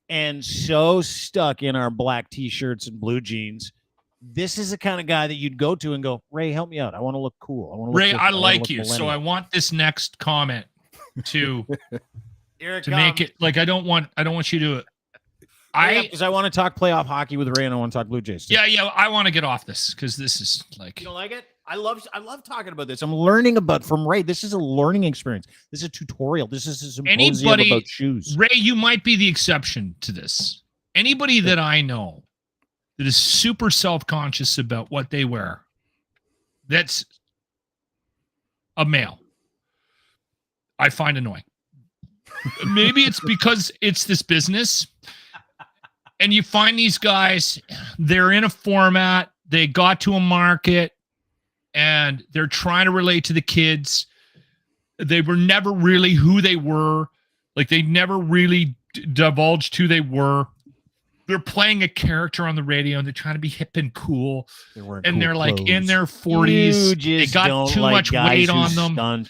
and so stuck in our black t-shirts and blue jeans. This is the kind of guy that you'd go to and go, Ray, help me out. I want to look cool. I want to look Ray, different. I like you, so I want this next comment to make it like I don't want you to. Because I want to talk playoff hockey with Ray and I want to talk Blue Jays too. Yeah. I want to get off this because this is like. You don't like it? I love talking about this. I'm learning from Ray. This is a learning experience. This is a tutorial. This is a symposium about shoes. Ray, you might be the exception to this. Anybody that I know that is super self-conscious about what they wear, that's a male, I find annoying. Maybe it's because it's this business. And you find these guys, they're in a format, they got to a market, and they're trying to relate to the kids. They were never really who they were. Like, they never really divulged who they were. They're playing a character on the radio, and they're trying to be hip and cool. And they're like in their 40s. They got too much weight on them.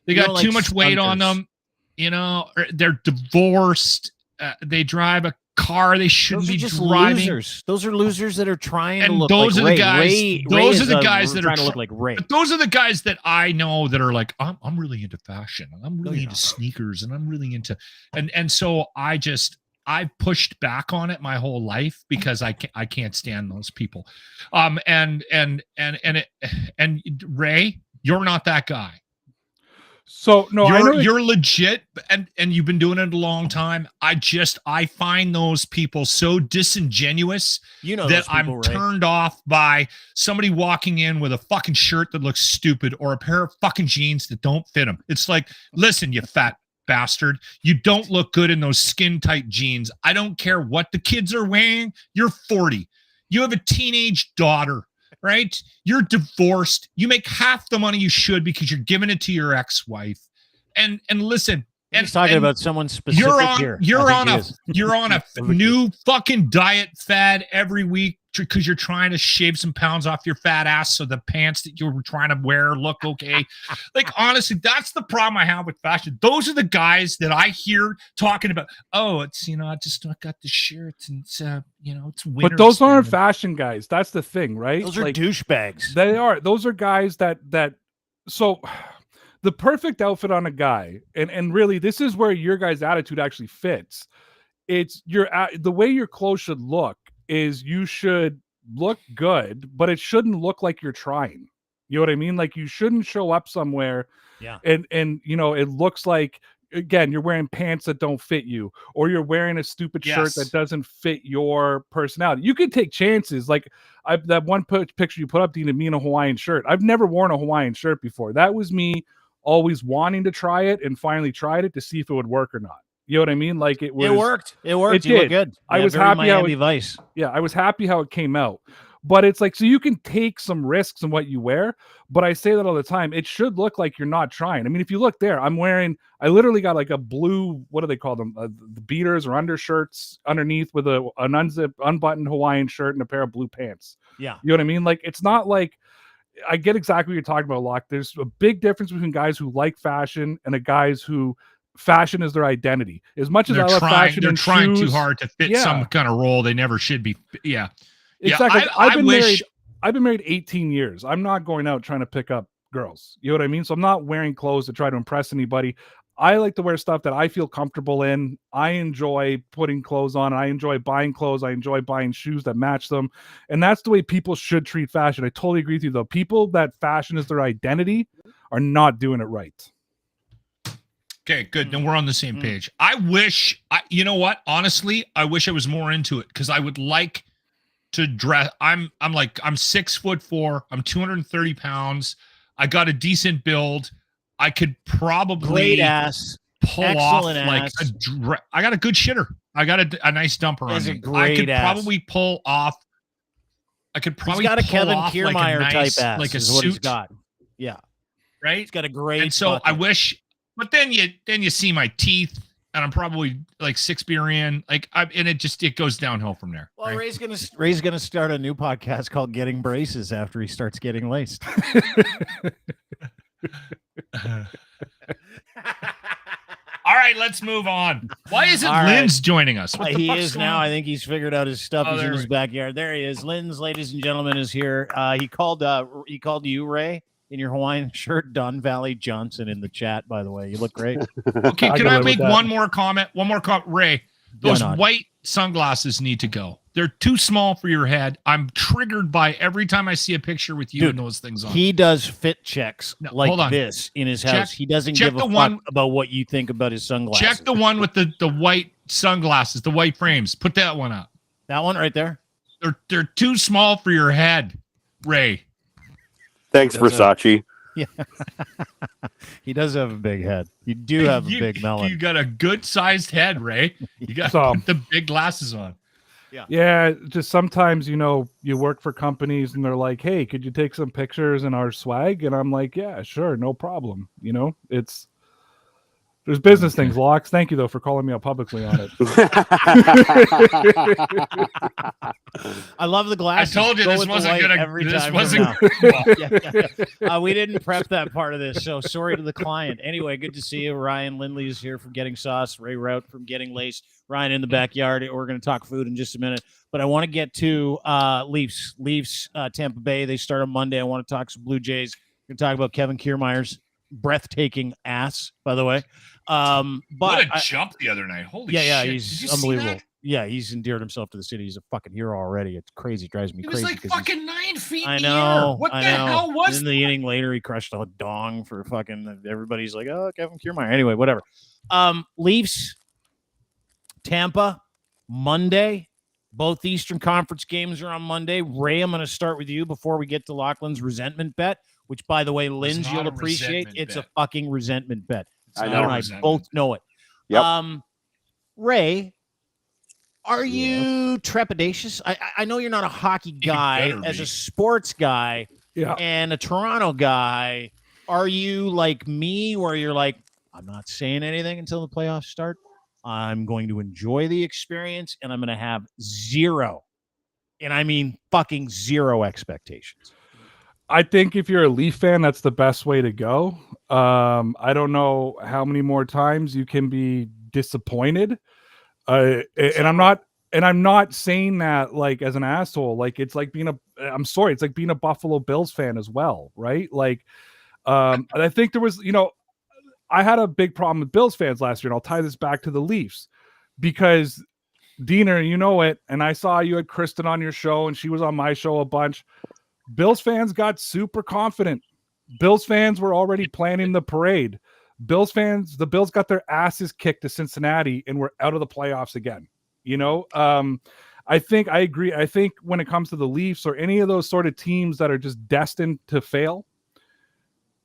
They got too much weight on them. They're divorced. They drive a car they shouldn't be driving. Losers. Those are losers that are trying to look those like are Ray. the guys. Those are the guys that are trying to look like Ray. But those are the guys that I know that are like, I'm really into fashion, and I'm really into sneakers, and I'm really into, and so I've pushed back on it my whole life because I can't stand those people. And Ray, you're not that guy. So no, you're legit, and you've been doing it a long time. I find those people so disingenuous that I'm turned off by somebody walking in with a fucking shirt that looks stupid or a pair of fucking jeans that don't fit them. It's like, listen, you fat bastard, you don't look good in those skin tight jeans. I don't care what the kids are wearing. You're 40. You have a teenage daughter. Right? You're divorced. You make half the money you should because you're giving it to your ex-wife. And listen, he's talking about someone specific You're on a new fucking diet fad every week because you're trying to shave some pounds off your fat ass so the pants that you were trying to wear look okay. Like, honestly, that's the problem I have with fashion. Those are the guys that I hear talking about, it's, I got the shirts and it's, it's winter. But those aren't fashion guys. That's the thing, right? Those are douchebags. They are. Those are guys that so the perfect outfit on a guy, and really this is where your guy's attitude actually fits. It's the way your clothes should look is you should look good, but it shouldn't look like you're trying. You know what I mean? Like, you shouldn't show up somewhere and it looks like, again, you're wearing pants that don't fit you, or you're wearing a stupid shirt that doesn't fit your personality. You can take chances. Like that one picture you put up, Dean, of me in a Hawaiian shirt. I've never worn a Hawaiian shirt before. That was me always wanting to try it and finally tried it to see if it would work or not. You know what I mean? Like, it worked. It worked. You look good. I was happy Miami Vice. Yeah, I was happy how it came out. But it's like, so you can take some risks in what you wear, but I say that all the time. It should look like you're not trying. I mean, if you look there, I literally got like a blue, what do they call them? The beaters or undershirts underneath with an unbuttoned Hawaiian shirt and a pair of blue pants. Yeah. You know what I mean? Like, it's not like, I get exactly what you're talking about, Locke. There's a big difference between guys who like fashion and the guys who fashion is their identity. As much as I love fashion, they're and trying shoes, too hard to fit some kind of role they never should be. Yeah, exactly. Yeah, I've been married 18 years. I'm not going out trying to pick up girls. You know what I mean? So I'm not wearing clothes to try to impress anybody. I like to wear stuff that I feel comfortable in. I enjoy putting clothes on. I enjoy buying clothes. I enjoy buying shoes that match them. And that's the way people should treat fashion. I totally agree with you, though. People that fashion is their identity are not doing it right. Okay, good. Then we're on the same page. I wish, you know what? Honestly, I wish I was more into it because I would like to dress. I'm 6'4". I'm 230 pounds. I got a decent build. I could probably great ass, pull excellent off like ass. I got a good shitter. I got a nice dumper on me. I could probably pull off. I could probably. He's got a pull Kevin off Keirmaier like a nice, type ass, like a is suit. what he's got. Yeah, right. He's got a great. And so bucket. I wish, but then you see my teeth, and I'm probably like 6 beer in, and it goes downhill from there. Well, right? Ray's gonna start a new podcast called Getting Braces after he starts getting laced. All right, let's move on. Why isn't Lynn's joining us? What the he fuck's is going now. on? I think he's figured out his stuff. He's in his backyard. There he is. Lynn's, ladies and gentlemen, is here. He called you, Ray, in your Hawaiian shirt. Don Valley Johnson in the chat, by the way. You look great. Okay, can I make one more comment? Ray, those white sunglasses need to go. They're too small for your head. I'm triggered by every time I see a picture with you and those things on. He does fit checks this in his house. He doesn't give a fuck about what you think about his sunglasses. Check the one with the white sunglasses, the white frames. Put that one up. That one right there? They're too small for your head, Ray. Thanks, Versace. Yeah. He does have a big head. You do have a big melon. You got a good-sized head, Ray. You got to put the big glasses on. Yeah, just sometimes, you work for companies and they're like, hey, could you take some pictures in our swag? And I'm like, yeah, sure, no problem. There's business things, Locks. Thank you, though, for calling me out publicly on it. I love the glasses. I told you this wasn't going to. We didn't prep that part of this, so sorry to the client. Anyway, good to see you. Ryan Lindley is here from Getting Sauce. Ray Rout from Getting Laced. Ryan in the backyard. We're going to talk food in just a minute, but I want to get to Leafs. Tampa Bay. They start on Monday. I want to talk some Blue Jays. We're going to talk about Kevin Keirmaier's breathtaking ass, by the way. But what a jump the other night. Holy shit. Yeah, he's unbelievable. Yeah, he's endeared himself to the city. He's a fucking hero already. It's crazy. It drives me crazy. He was like fucking 9 feet in the air. What the hell was that? In the inning later, he crushed a dong for fucking everybody's like, oh, Kevin Keirmaier. Anyway, whatever. Leafs, Tampa, Monday. Both Eastern Conference games are on Monday. Ray, I'm going to start with you before we get to Lachlan's resentment bet, which, by the way, Lynn's, you'll appreciate. It's a fucking resentment bet. I know. I both know it. Yep. Ray, are you trepidatious? I know you're not a hockey guy. As a sports guy and a Toronto guy, are you like me where you're like, I'm not saying anything until the playoffs start? I'm going to enjoy the experience, and I'm going to have zero, and I mean fucking zero expectations. I think if you're a Leaf fan, that's the best way to go. I don't know how many more times you can be disappointed. And I'm not saying that like as an asshole. Like it's like it's like being a Buffalo Bills fan as well, right? Like I think there was, I had a big problem with Bills fans last year, and I'll tie this back to the Leafs because Diener, you know it, and I saw you had Kristen on your show, and she was on my show a bunch. Bills fans got super confident. Bills fans were already planning the parade. The Bills got their asses kicked to Cincinnati and were out of the playoffs again. I think I agree. I think when it comes to the Leafs or any of those sort of teams that are just destined to fail,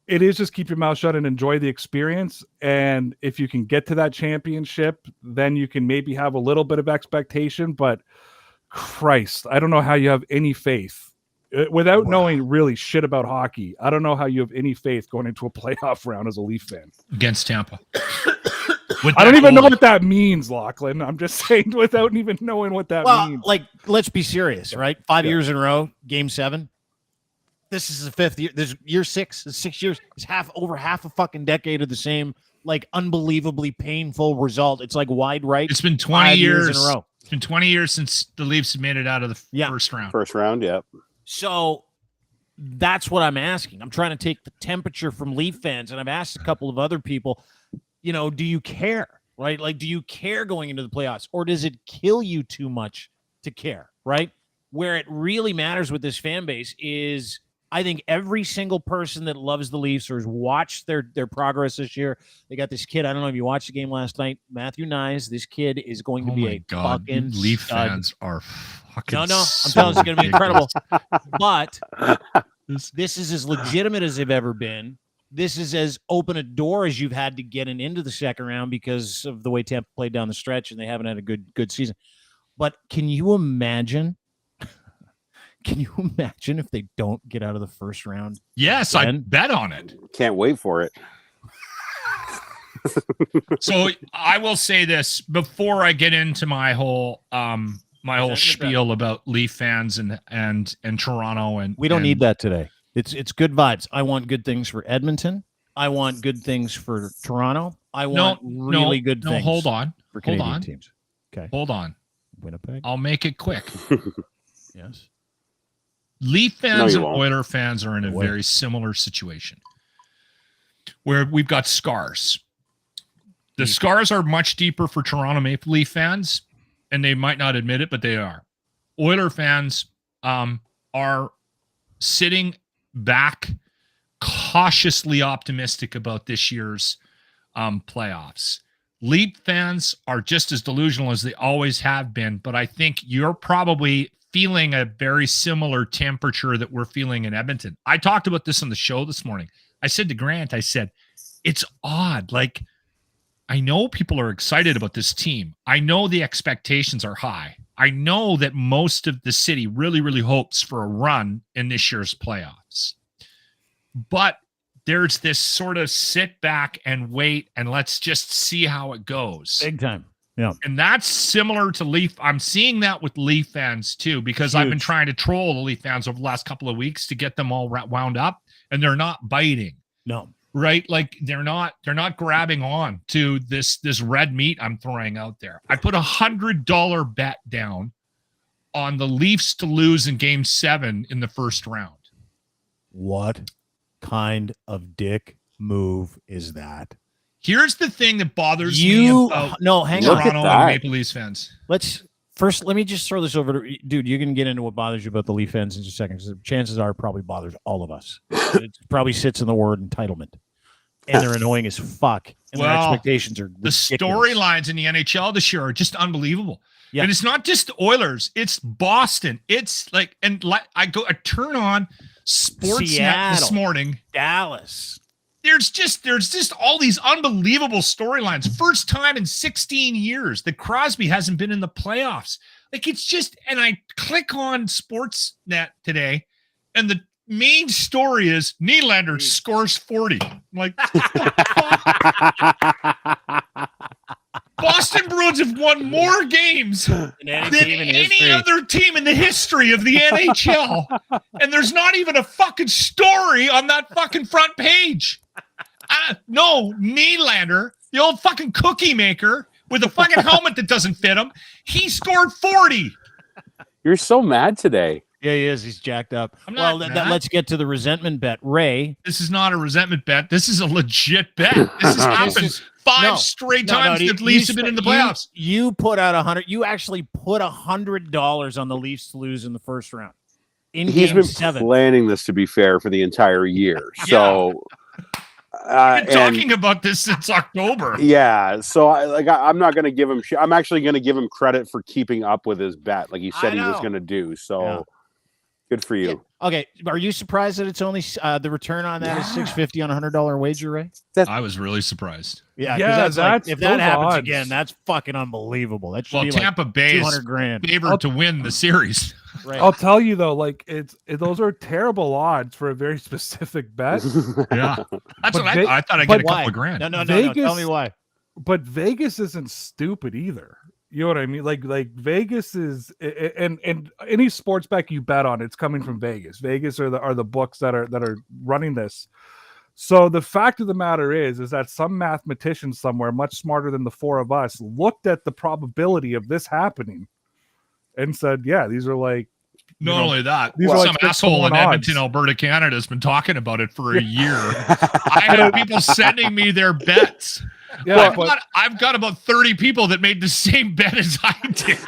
it is just keep your mouth shut and enjoy the experience. And if you can get to that championship, then you can maybe have a little bit of expectation. But Christ, I don't know how you have any faith. Without knowing really shit about hockey, I don't know how you have any faith going into a playoff round as a Leaf fan. Against Tampa. I don't even know what that means, Lachlan. I'm just saying without even knowing what that means. Like, let's be serious, right? 5 years in a row, Game 7. This is the 5th year. This year 6. 6 years. It's over half a fucking decade of the same like unbelievably painful result. It's like wide right. It's been 20 years in a row. It's been 20 years since the Leafs made it out of the first round. First round, yeah. So that's what I'm asking. I'm trying to take the temperature from Leaf fans, and I've asked a couple of other people, do you care, right? Like, do you care going into the playoffs, or does it kill you too much to care, right? Where it really matters with this fan base is I think every single person that loves the Leafs or has watched their progress this year, they got this kid. I don't know if you watched the game last night, Matthew Nyes. This kid is going to be fucking Leaf stud. fans are fucking. No, I'm telling you, it's going to be incredible. But this is as legitimate as they've ever been. This is as open a door as you've had to getting into the second round because of the way Tampa played down the stretch, and they haven't had a good season. But can you imagine? Can you imagine if they don't get out of the first round? Yes, I bet on it. Can't wait for it. So I will say this before I get into my whole spiel about Leaf fans and Toronto, and we don't need that today. It's good vibes. I want good things for Edmonton. I want good things for Toronto. I want really good things. Hold on. For Canadian teams. Okay. Hold on. Winnipeg. I'll make it quick. Yes. Leaf fans and Oiler fans are in a very similar situation where we've got scars. The scars are much deeper for Toronto Maple Leaf fans, and they might not admit it, but they are. Oiler fans are sitting back cautiously optimistic about this year's playoffs. Leaf fans are just as delusional as they always have been, but I think you're probably feeling a very similar temperature that we're feeling in Edmonton. I talked about this on the show this morning. I said to Grant, I said, it's odd. Like, I know people are excited about this team. I know the expectations are high. I know that most of the city really, really hopes for a run in this year's playoffs. But there's this sort of sit back and wait and let's just see how it goes. Big time. Yeah. And that's similar to Leaf. I'm seeing that with Leaf fans too, because I've been trying to troll the Leaf fans over the last couple of weeks to get them all wound up, and they're not biting. No. Right? Like they're not grabbing on to this red meat I'm throwing out there. I put $100 bet down on the Leafs to lose in game 7 in the first round. What kind of dick move is that? Here's the thing that bothers me about Toronto and Maple Leafs fans. Let me just throw this over to dude. You can get into what bothers you about the Leaf fans in just a second, because chances are it probably bothers all of us. It probably sits in the word entitlement, and they're annoying as fuck, and their expectations are ridiculous. The storylines in the NHL this year are just unbelievable. Yeah. And it's not just Oilers, it's Boston. It's like, I turn on Sportsnet this morning. Dallas. There's just all these unbelievable storylines. First time in 16 years that Crosby hasn't been in the playoffs. Like, it's just, and I click on Sportsnet today, and the main story is Nylander scores 40. I'm like, Boston Bruins have won more games than any other team in the history of the NHL. And there's not even a fucking story on that fucking front page. No, Nylander, the old fucking cookie maker with a fucking helmet that doesn't fit him, he scored 40. You're so mad today. Yeah, he is. He's jacked up. Let's get to the resentment bet. Ray. This is not a resentment bet. This is a legit bet. This has happened five straight times the Leafs have been in the playoffs. You put out 100. You actually put $100 on the Leafs to lose in the first round. He's been 7. Planning this, to be fair, for the entire year. So I've been talking about this since October. Yeah, so I'm not going to give him. I'm actually going to give him credit for keeping up with his bet, like he said he was going to do. So good for you. Yeah. Okay, are you surprised that it's only the return on that is $650 on $100 wager, Ray? I was really that's if that happens again, that's fucking unbelievable. That should be Tampa Bay is $200,000 favored to win the series. Right. I'll tell you though, like those are terrible odds for a very specific bet. Yeah, that's what I thought. I'd get a couple of grand. No. Tell me why. But Vegas isn't stupid either. You know what I mean? Like Vegas is, and any sports bet you bet on, it's coming from Vegas. Vegas are the books that are running this. So the fact of the matter is that some mathematician somewhere, much smarter than the four of us, looked at the probability of this happening and said, "Yeah, these are like." Not only that, these are some like asshole in 6-to-1 Edmonton, odds. Alberta, Canada has been talking about it for a year. I have people sending me their bets. Yeah, I've got about 30 people that made the same bet as I did.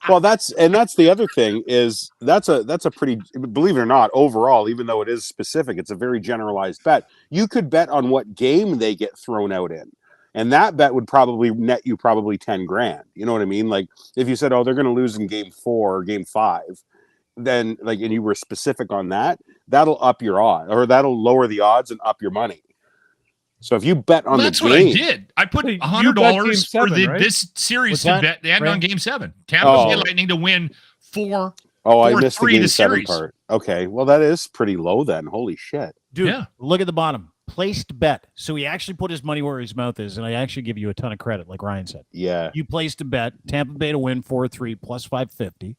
Well, that's the other thing is that's a pretty, believe it or not, overall, even though it is specific, it's a very generalized bet. You could bet on what game they get thrown out in. And that bet would probably net you probably 10 grand. You know what I mean? Like if you said, oh, they're going to lose in game 4 or game 5, then like, and you were specific on that, that'll up your odds, or that'll lower the odds and up your money. So if you bet on that's the game, what I did. I put $100 for this series to bet the end on game 7. Tampa Bay Lightning to win 4. Oh, I missed the game the 7 series. part. Okay, well that is pretty low then. Holy shit, dude! Look at the bottom. Placed bet. So he actually put his money where his mouth is, and I actually give you a ton of credit, like Ryan said. Yeah. You placed a bet. Tampa Bay to win 4-3 plus 550.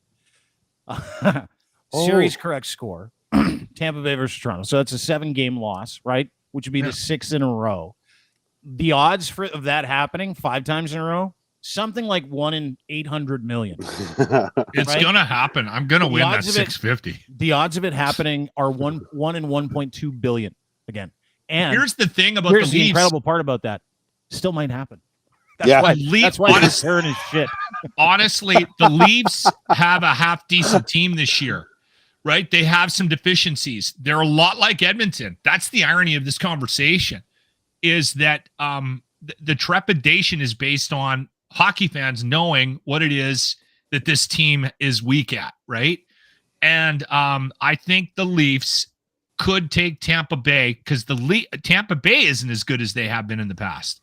Series correct score. Tampa Bay versus Toronto. So it's a 7-game loss, right? Which would be the 6th in a row. The odds of that happening 5 times in a row, something like 1 in 800 million. It's gonna happen. I'm gonna win that 650. The odds of it happening are 1 in 1.2 billion again. And here's the thing about here's the Leafs. Incredible part about that. Still might happen. That's why the turn is shit. Honestly, the Leafs have a half decent team this year, right? They have some deficiencies. They're a lot like Edmonton. That's the irony of this conversation, is that the trepidation is based on hockey fans knowing what it is that this team is weak at, right? And I think the Leafs could take Tampa Bay because Tampa Bay isn't as good as they have been in the past.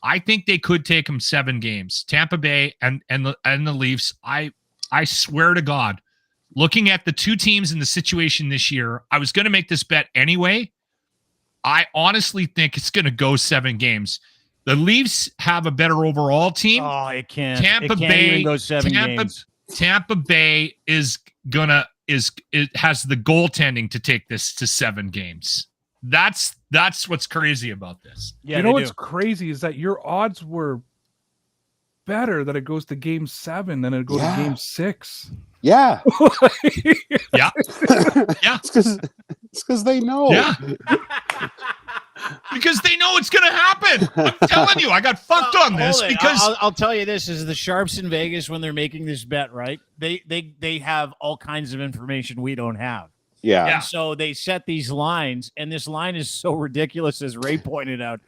I think they could take them 7 games. Tampa Bay and the Leafs. I swear to God, looking at the two teams in the situation this year, I was going to make this bet anyway. I honestly think it's going to go 7 games. The Leafs have a better overall team. Oh, it can't. Tampa Bay even go 7 games. Tampa Bay it has the goaltending to take this to 7 games. That's what's crazy about this. Yeah, you know what's crazy is that your odds were better that it goes to game 7 than it goes to game 6. Yeah. Yeah. It's because they know. Yeah. Because they know it's going to happen. I'm telling you, I got fucked on this because I'll tell you this is the sharps in Vegas when they're making this bet, right? They have all kinds of information we don't have. Yeah. And so they set these lines, and this line is so ridiculous, as Ray pointed out.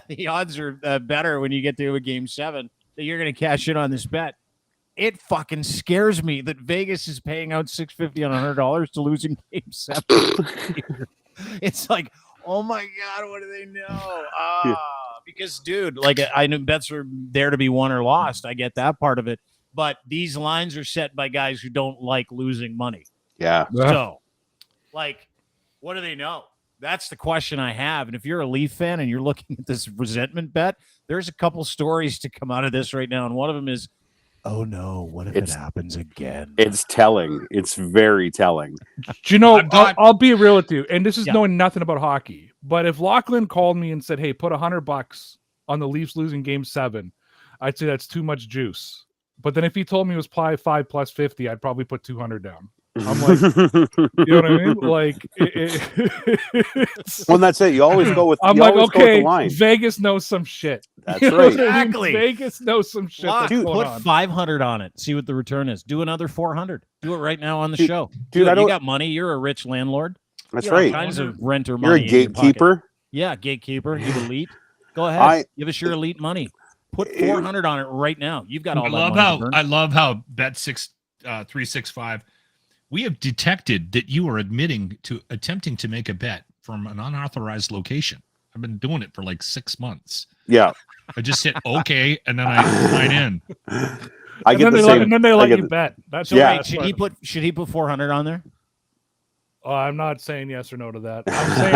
The odds are better when you get to a game 7 that you're going to cash in on this bet. It fucking scares me that Vegas is paying out $650 on $100 to losing game 7. It's like, oh my God, what do they know? Because, dude, like I know bets are there to be won or lost. I get that part of it. But these lines are set by guys who don't like losing money. Yeah. So, like, what do they know? That's the question I have. And if you're a Leaf fan and you're looking at this resentment bet, there's a couple stories to come out of this right now. And one of them is, oh no, what if it happens again? It's telling. It's very telling. Do you know, I'll be real with you, and this is knowing nothing about hockey, but if Lachlan called me and said, hey, put $100 on the Leafs losing game 7, I'd say that's too much juice. But then if he told me it was 5 plus 50, I'd probably put 200 down. I'm like, you know what I mean? Like, well, that's it. You always go with. I'm like, okay, Vegas knows some shit. That's right. Exactly. Vegas knows some shit. Dude, put 500 on it. See what the return is. Do another 400. Do it right now on the show. Dude, you got money. You're a rich landlord. That's right. All kinds of renter You're money. You're a gatekeeper. Yeah, gatekeeper. You elite. Go ahead. Give us your elite money. Put 400 on it right now. You've got all that money. I love how Bet365. We have detected that you are attempting to make a bet from an unauthorized location. I've been doing it for like 6 months. Yeah. I just hit okay, and then I sign in. I get the same. And then they let you bet. That's right. Should he put 400 on there? I'm not saying yes or no to that. I'm saying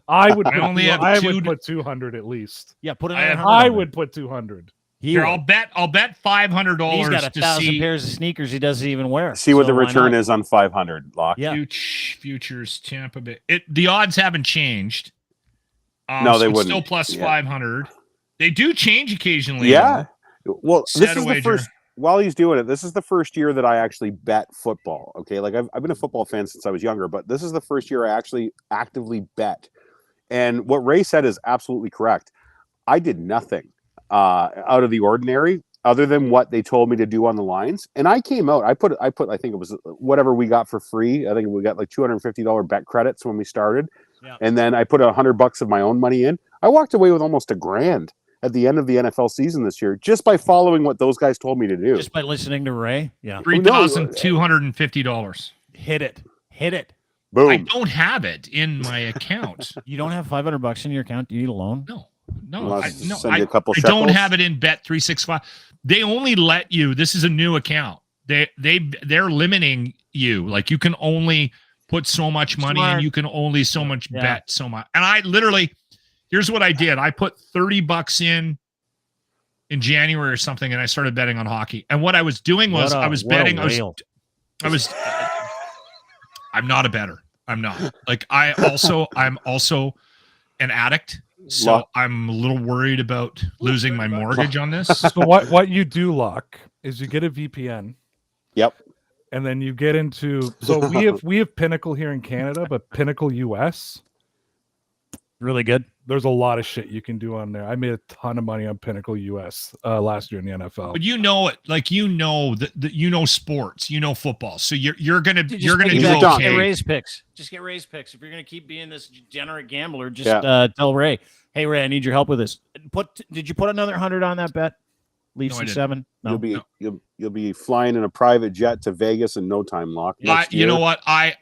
I would. I would put 200 at least. Yeah, put it. I would put 200. Here, I'll bet $500. He's got 1,000 pairs of sneakers he doesn't even wear. See what the return is on 500. Lock. Yeah. Futures Tampa Bay. The odds haven't changed. No, they so it's wouldn't. still plus 500. They do change occasionally. Yeah. Well, this is the wager. first. While he's doing it, this is the first year that I actually bet football. Okay, like I've been a football fan since I was younger, but this is the first year I actually actively bet. And what Ray said is absolutely correct. I did nothing out of the ordinary other than what they told me to do on the lines. And I came out. I put. I think it was whatever we got for free. I think we got like $250 bet credits when we started, and then I put $100 of my own money in. I walked away with almost $1,000 at the end of the NFL season this year, just by following what those guys told me to do. Just by listening to Ray. Yeah. $3,250. Hit it. Boom. I don't have it in my account. You don't have $500 in your account? Do you need a loan? No. I don't have it in Bet365. They only let you. This is a new account. They're limiting you. Like you can only put so much money and you can only so much bet so much. And I literally, here's what I did. I put $30 in January or something, and I started betting on hockey. And what I was doing was I was betting. I'm not a bettor. I'm not. Like I'm also an addict. So I'm a little worried about losing my mortgage on this. So what you do, Locke, is you get a VPN. Yep. And then you get into, so we have Pinnacle here in Canada, but Pinnacle US, really good. There's a lot of shit you can do on there. I made a ton of money on Pinnacle US last year in the NFL. But you know it, like you know sports, you know football, so you're gonna do okay. Get Ray's picks. Just get Ray's picks. If you're gonna keep being this degenerate gambler, just tell Ray, hey Ray, I need your help with this. Did you put another 100 on that bet? Leafs in 7. No. You'll be flying in a private jet to Vegas in no time, Lock. You know what I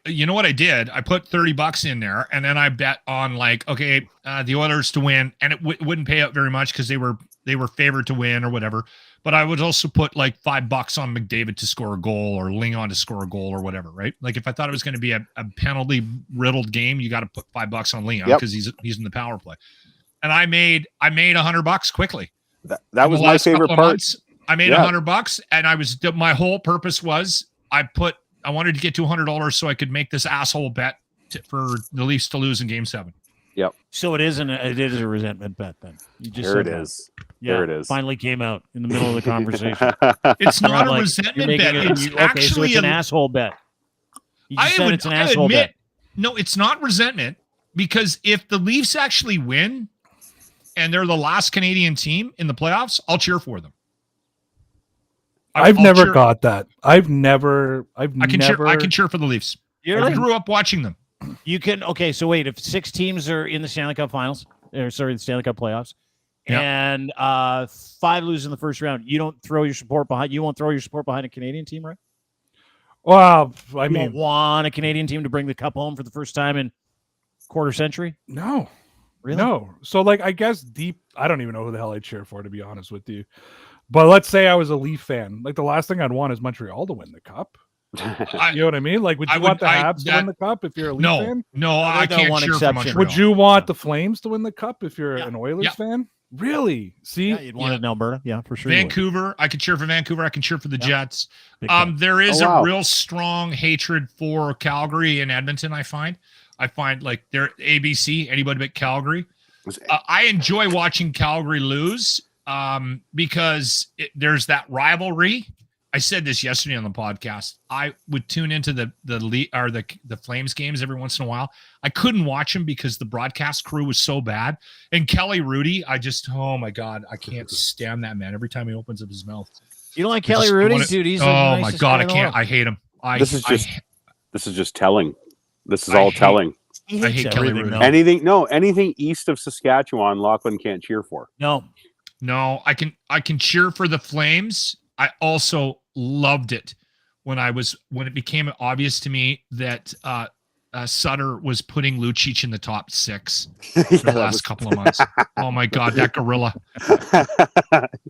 did? I put $30 in there, and then I bet on the Oilers to win, and it wouldn't pay out very much because they were favored to win or whatever. But I would also put like $5 on McDavid to score a goal or Lingon to score a goal or whatever, right? Like if I thought it was going to be a penalty riddled game, you got to put $5 on Leon because he's in the power play. And I made $100 quickly. That was my favorite part. Months, I made $100, and my whole purpose was I wanted to get to $100 so I could make this asshole bet for the Leafs to lose in Game 7. Yep. So it is a resentment bet then. You just there it is. Yeah, there it is. Finally came out in the middle of the conversation. It's not a resentment bet. It's actually an asshole bet. It's an asshole bet. No, it's not resentment, because if the Leafs actually win and they're the last Canadian team in the playoffs, I'll cheer for them. I've never got that. I can cheer for the Leafs. I grew up watching them. You can. Okay, so wait. If 6 teams are in the Stanley Cup Finals, the Stanley Cup playoffs, and 5 lose in the first round, you don't throw your support behind. You won't throw your support behind a Canadian team, right? Well, you won't want a Canadian team to bring the cup home for the first time in quarter century. No. Really? No. So, I guess I don't even know who the hell I'd cheer for, to be honest with you. But let's say I was a Leaf fan. The last thing I'd want is Montreal to win the cup. You know what I mean? Would you want the Habs to win the cup if you're a Leaf fan? No, I can't cheer for Montreal. Would you want the Flames to win the cup if you're an Oilers fan? Really? See? Yeah, you'd want it in Alberta. Yeah, for sure. Vancouver. I could cheer for Vancouver. I can cheer for the Jets. There is a real strong hatred for Calgary and Edmonton, I find they're ABC, anybody but Calgary. I enjoy watching Calgary lose because there's that rivalry. I said this yesterday on the podcast. I would tune into the Flames games every once in a while. I couldn't watch them because the broadcast crew was so bad. And Kelly Rudy, oh my God, I can't stand that man. Every time he opens up his mouth. You don't like Kelly Rudy, dude? He's oh my God, I can't. I hate him. This is just telling. This is all telling. I hate Kelly Rudy. Anything east of Saskatchewan, Lachlan can't cheer for. No, I can cheer for the Flames. I also loved it when it became obvious to me that Sutter was putting Lucic in the top 6 for the last couple of months. Oh my God, that gorilla!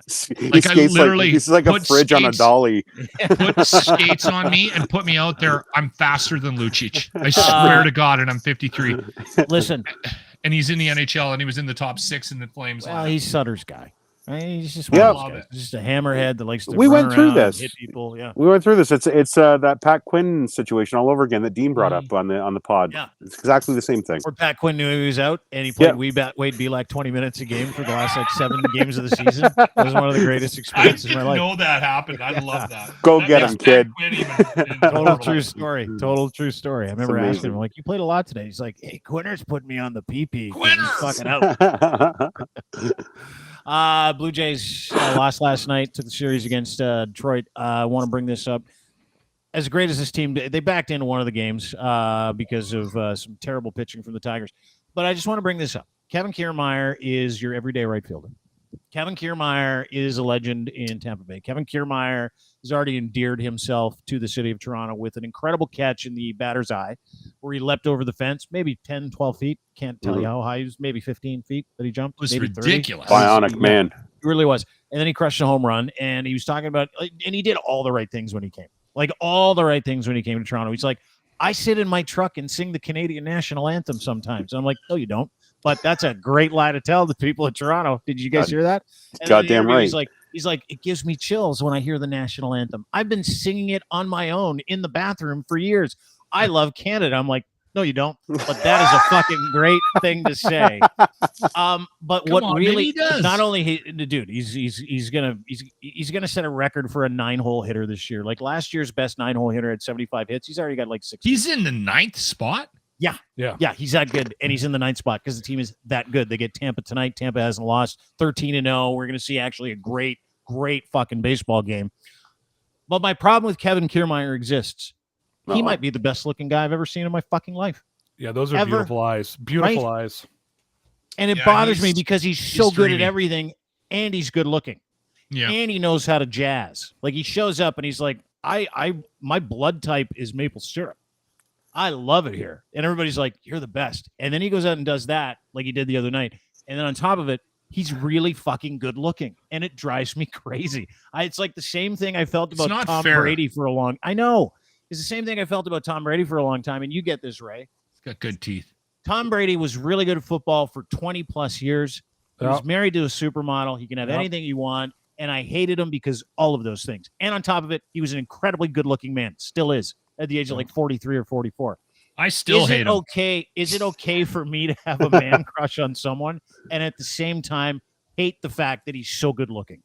He's like a fridge on a dolly. Put skates on me and put me out there. I'm faster than Lucic. I swear to God, and I'm 53. Listen, and he's in the NHL, and he was in the top 6 in the Flames. Well, he's Sutter's guy. He's just just a hammerhead that likes to. We went through this. Hit people. Yeah, we went through this. It's that Pat Quinn situation all over again that Dean brought up on the pod. Yeah, it's exactly the same thing. Where Pat Quinn knew he was out, and he played Wade Belak 20 minutes a game for the last 7 games of the season. It was one of the greatest experiences in my life. I didn't know that happened. I love that. Go get him, kid. Total true story. Total true story. I remember asking him, like, you played a lot today. He's like, hey, Quinner's putting me on the PP. Quinner's fucking out. Blue Jays lost last night to the series against Detroit. I want to bring this up. As great as this team, they backed into one of the games because of some terrible pitching from the Tigers. But I just want to bring this up. Kevin Keirmaier is your everyday right fielder. Kevin Keirmaier is a legend in Tampa Bay. Kevin Keirmaier has already endeared himself to the city of Toronto with an incredible catch in the batter's eye where he leapt over the fence, maybe 10, 12 feet. Can't tell you how high. He was maybe 15 feet that he jumped. It was maybe ridiculous. 30. Bionic man. He really was. And then he crushed a home run, and he was talking about – and he did all the right things when he came. Like, all the right things when he came to Toronto. He's like, I sit in my truck and sing the Canadian national anthem sometimes. And I'm like, no, you don't. But that's a great lie to tell the people of Toronto. Did you guys hear that? And goddamn right. He's like, it gives me chills when I hear the national anthem. I've been singing it on my own in the bathroom for years. I love Canada. I'm like, no, you don't. But that is a fucking great thing to say. But what really does? Not only the dude, he's gonna set a record for a 9-hole hitter this year. Like last year's best 9-hole hitter had 75 hits. He's already got like 6. He's in the 9th spot. Yeah. He's that good, and he's in the 9th spot because the team is that good. They get Tampa tonight. Tampa hasn't lost, 13-0. We're gonna see actually a great fucking baseball game. But my problem with Kevin Keirmaier exists. He might be the best looking guy I've ever seen in my fucking life. Yeah, those are beautiful eyes. Beautiful eyes. And it bothers me because he's so good at everything, and he's good looking. Yeah. And he knows how to jazz. Like, he shows up and he's like, my blood type is maple syrup. I love it here. And everybody's like, you're the best. And then he goes out and does that like he did the other night. And then on top of it, he's really fucking good looking. And it drives me crazy. It's like the same thing I felt about Tom Brady for a long. I know. It's the same thing I felt about Tom Brady for a long time. And you get this, Ray. He's got good teeth. Tom Brady was really good at football for 20 plus years. He was married to a supermodel. He can have anything you want. And I hated him because all of those things. And on top of it, he was an incredibly good looking man. Still is at the age of like 43 or 44. I still hate him. Is it okay for me to have a man crush on someone and at the same time hate the fact that he's so good looking?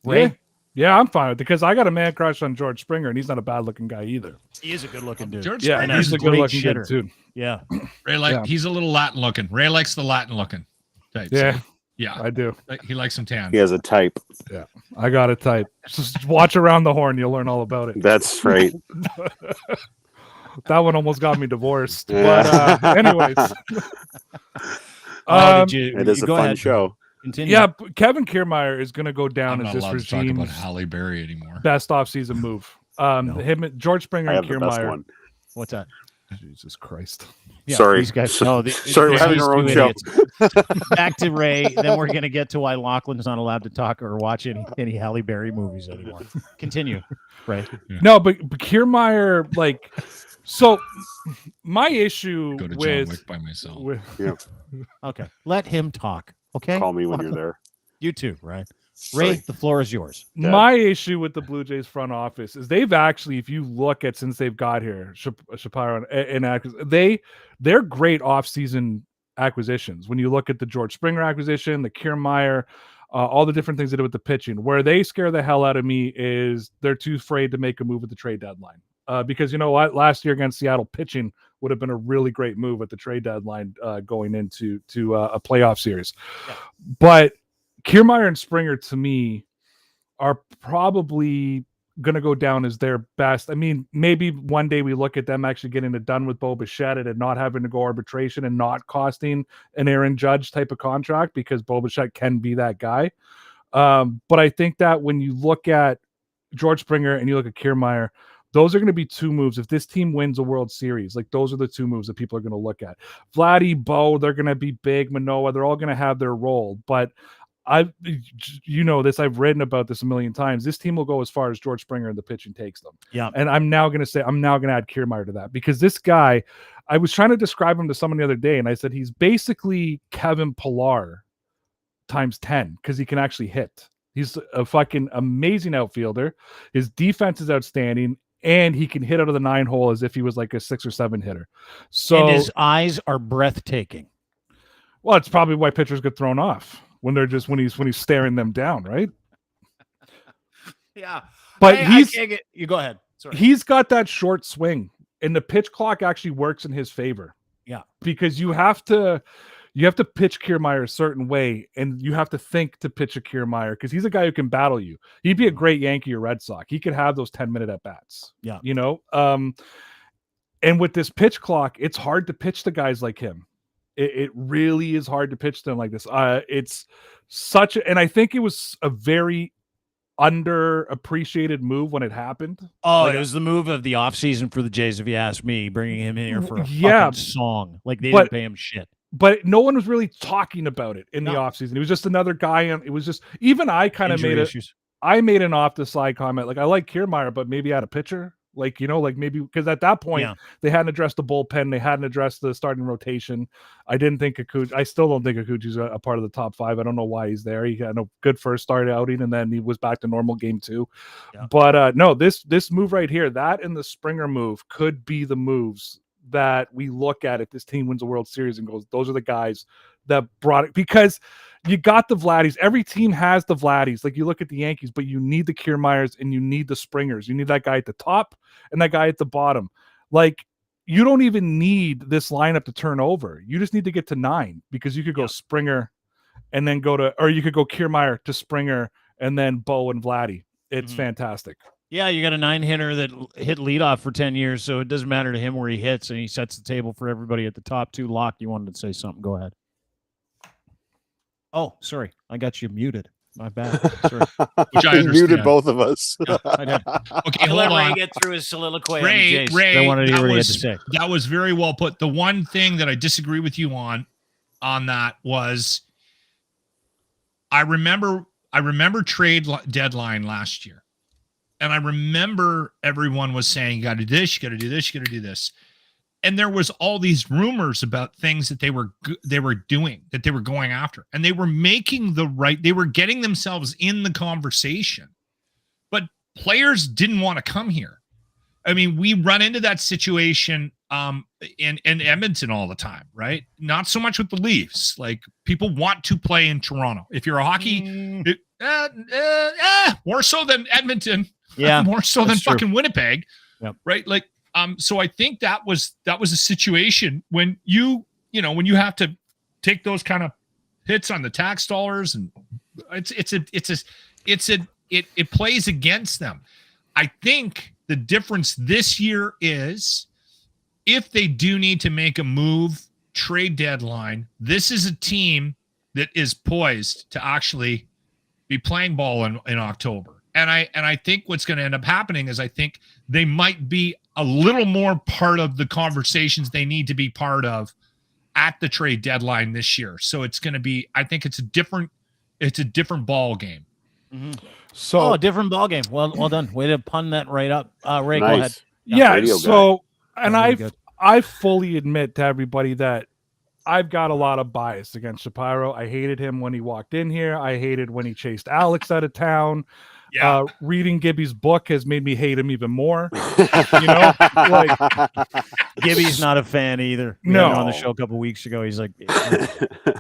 Ray? Yeah, I'm fine with it because I got a man crush on George Springer, and he's not a bad looking guy either. He is a good looking dude. George Springer, he's a good looking dude too. Yeah, Ray he's a little Latin looking. Ray likes the Latin looking type. Yeah, yeah, I do. He likes some tan. He has a type. Yeah, I got a type. Just watch Around the Horn, you'll learn all about it. That's right. That one almost got me divorced. But anyways, it is a fun show. Continue. Yeah, Kevin Keirmaier is going to go down as this regime's talk about Halle Berry anymore. Best offseason move. Him, George Springer, and Kiermaier. What's that? Jesus Christ! Yeah, sorry, these guys. Sorry, we're having our own show. Back to Ray. Then we're going to get to why Lachlan's not allowed to talk or watch any Halle Berry movies anymore. Continue, Ray. Yeah. No, but Kiermaier, like, so my issue go to with John Wick by myself. Okay, let him talk. Okay, call me when you're there. You too, right? Ray, the floor is yours. My issue with the Blue Jays front office is they've actually, if you look at since they've got here, Shapiro and they're great offseason acquisitions. When you look at the George Springer acquisition, the Kiermaier, all the different things they did with the pitching, where they scare the hell out of me is they're too afraid to make a move at the trade deadline. Because you know what, last year against Seattle, pitching would have been a really great move at the trade deadline going into a playoff series. Yeah. But Kiermaier and Springer, to me, are probably going to go down as their best. I mean, maybe one day we look at them actually getting it done with Bo Bichette and not having to go arbitration and not costing an Aaron Judge type of contract because Bo Bichette can be that guy. But I think that when you look at George Springer and you look at Kiermaier, those are going to be two moves. If this team wins a World Series, like those are the two moves that people are going to look at. Vladdy, Bo, they're going to be big. Manoah, they're all going to have their role. But I've written about this a million times. This team will go as far as George Springer and the pitching takes them. Yeah. And I'm now going to add Kiermaier to that because this guy, I was trying to describe him to someone the other day, and I said he's basically Kevin Pillar times 10 because he can actually hit. He's a fucking amazing outfielder. His defense is outstanding, and he can hit out of the 9 hole as if he was like a 6 or 7 hitter. So and his eyes are breathtaking. Well, it's probably why pitchers get thrown off when he's staring them down, right? Yeah, but you go ahead. Sorry. He's got that short swing, and the pitch clock actually works in his favor. Yeah, because you have to pitch Kiermaier a certain way, and you have to think to pitch a Kiermaier because he's a guy who can battle you. He'd be a great Yankee or Red Sox. He could have those 10-minute at bats. Yeah, you know. And with this pitch clock, it's hard to pitch to guys like him. It really is hard to pitch to them like this. It's such and I think it was a very underappreciated move when it happened. Oh, it was the move of the offseason for the Jays, if you ask me, bringing him in here for a fucking song. Like, they didn't pay him shit. But no one was really talking about it in the offseason. It was just another guy, and it was just even I kind of made it. I made an off the side comment, like, I like Kiermaier, but maybe add a pitcher. Like, you know, like maybe because at that point they hadn't addressed the bullpen, they hadn't addressed the starting rotation. I didn't think I still don't think Akuchi's a part of the top 5. I don't know why he's there. He had a good first start outing, and then he was back to normal game 2. Yeah. But no, this move right here, that and the Springer move could be the moves that we look at if this team wins a World Series and goes, those are the guys that brought it, because you got the Vladdies. Every team has the Vladdies. Like, you look at the Yankees, but you need the Kiermaiers and you need the Springers. You need that guy at the top and that guy at the bottom. Like, you don't even need this lineup to turn over. You just need to get to 9, because you could go Springer and then or you could go Kiermaier to Springer and then Bo and Vladdy. It's fantastic. Yeah, you got a 9-hitter that hit leadoff for 10 years, so it doesn't matter to him where he hits, and he sets the table for everybody at the top too. Locke, you wanted to say something. Go ahead. Oh, sorry. I got you muted. My bad. Sorry. Which I muted both of us. Yeah, I did. Okay, hold on. Ray get through his soliloquy. Ray, I wanted to hear what he had to say. That was very well put. The one thing that I disagree with you on that was I remember trade deadline last year. And I remember everyone was saying, you got to do this, you got to do this, you got to do this. And there was all these rumors about things that they were doing, that they were going after. And they were making they were getting themselves in the conversation. But players didn't want to come here. I mean, we run into that situation in Edmonton all the time, right? Not so much with the Leafs. Like, people want to play in Toronto. If you're a hockey, more so than Edmonton. Yeah, more so than fucking true. Winnipeg. Yep. Right? Like, so I think that was a situation when you have to take those kind of hits on the tax dollars, and it plays against them. I think the difference this year is if they do need to make a move, trade deadline, this is a team that is poised to actually be playing ball in October. And I think what's going to end up happening is I think they might be a little more part of the conversations they need to be part of at the trade deadline this year. So it's going to be, I think it's a different ball game. Mm-hmm. So a different ball game. Well done. Way to pun that right up. Ray, nice. Go ahead. Yeah. So, and I fully admit to everybody that I've got a lot of bias against Shapiro. I hated him when he walked in here. I hated when he chased Alex out of town. Yeah. Reading Gibby's book has made me hate him even more. You know, like, Gibby's not a fan either. We had him on the show a couple weeks ago. He's like,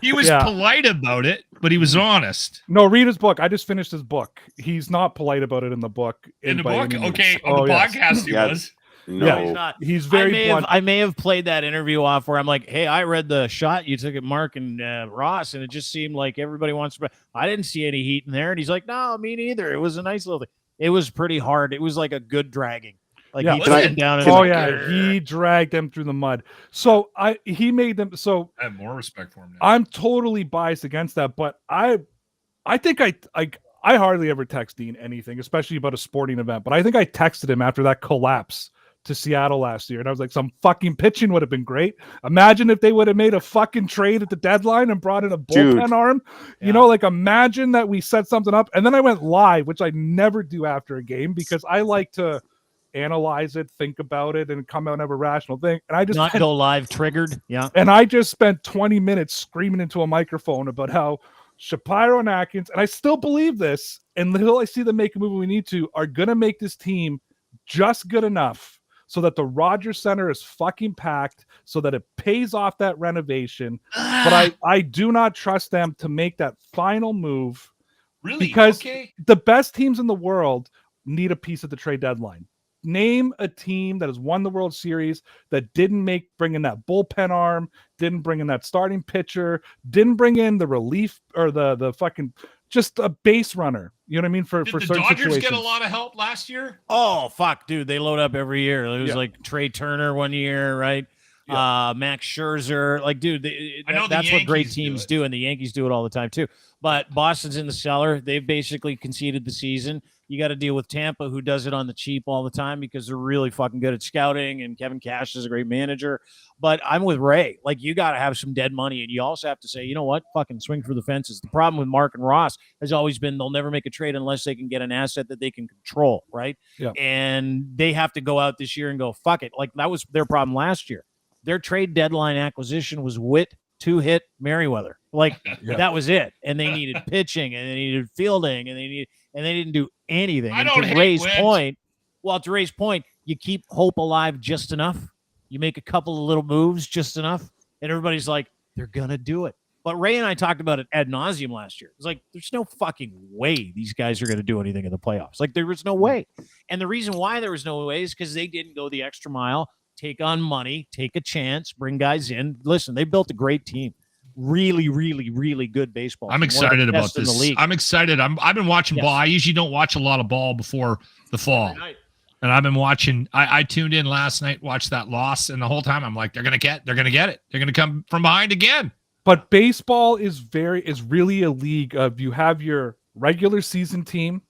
he was polite about it, but he was honest. No, read his book. I just finished his book. He's not polite about it in the book. In the book, okay. On the podcast, he was. No, yeah, he's not. He's very blunt. I may have played that interview off where I'm like, hey, I read the shot you took at Mark and Ross, and it just seemed like everybody wants to. I didn't see any heat in there. And he's like, no, me neither. It was a nice little thing. It was pretty hard. It was like a good dragging. Like, he took him down. And he dragged them through the mud. So he made them. So I have more respect for him now. I'm totally biased against that, but I think I hardly ever text Dean anything, especially about a sporting event. But I think I texted him after that collapse to Seattle last year, and I was like, some fucking pitching would have been great. Imagine if they would have made a fucking trade at the deadline and brought in a bullpen arm. You know, like, imagine that we set something up. And then I went live, which I never do after a game because I like to analyze it, think about it, and come out and have a rational thing. And I just go live triggered. Yeah. And I just spent 20 minutes screaming into a microphone about how Shapiro and Atkins, and I still believe this, and until I see them make a move we need to, are going to make this team just good enough so that the Rogers Center is fucking packed, so that it pays off that renovation. But I do not trust them to make that final move. Really? Because okay. The best teams in the world need a piece at the trade deadline. Name a team that has won the World Series that didn't bring in that bullpen arm, didn't bring in that starting pitcher, didn't bring in the relief or the fucking just a base runner. You know what I mean? For the certain Dodgers situations. Get a lot of help last year? Oh fuck, dude, they load up every year. It was like Trey Turner one year, right? Yeah. Max Scherzer, like, dude, that's what great teams do, and the Yankees do it all the time too. But Boston's in the cellar. They've basically conceded the season. You got to deal with Tampa, who does it on the cheap all the time because they're really fucking good at scouting, and Kevin Cash is a great manager. But I'm with Ray. Like, you got to have some dead money, and you also have to say, you know what, fucking swing for the fences. The problem with Mark and Ross has always been they'll never make a trade unless they can get an asset that they can control, right? Yeah. And they have to go out this year and go, fuck it. Like, that was their problem last year. Their trade deadline acquisition was Witt, two-hit Merriweather. Like, that was it. And they needed pitching, and they needed fielding, and they didn't do anything. I and don't to hate Ray's point, you keep hope alive just enough. You make a couple of little moves just enough, and everybody's like, they're gonna do it. But Ray and I talked about it ad nauseum last year. It's like, there's no fucking way these guys are gonna do anything in the playoffs. Like, there was no way. And the reason why there was no way is because they didn't go the extra mile, take on money, take a chance, bring guys in. Listen, they built a great team. Really, really, really good baseball. I'm excited about this. I'm excited. I've been watching ball. I usually don't watch a lot of ball before the fall. And I've been watching. I tuned in last night, watched that loss, and the whole time I'm like, they're gonna get it. They're gonna come from behind again. But baseball is really a league of, you have your regular season team,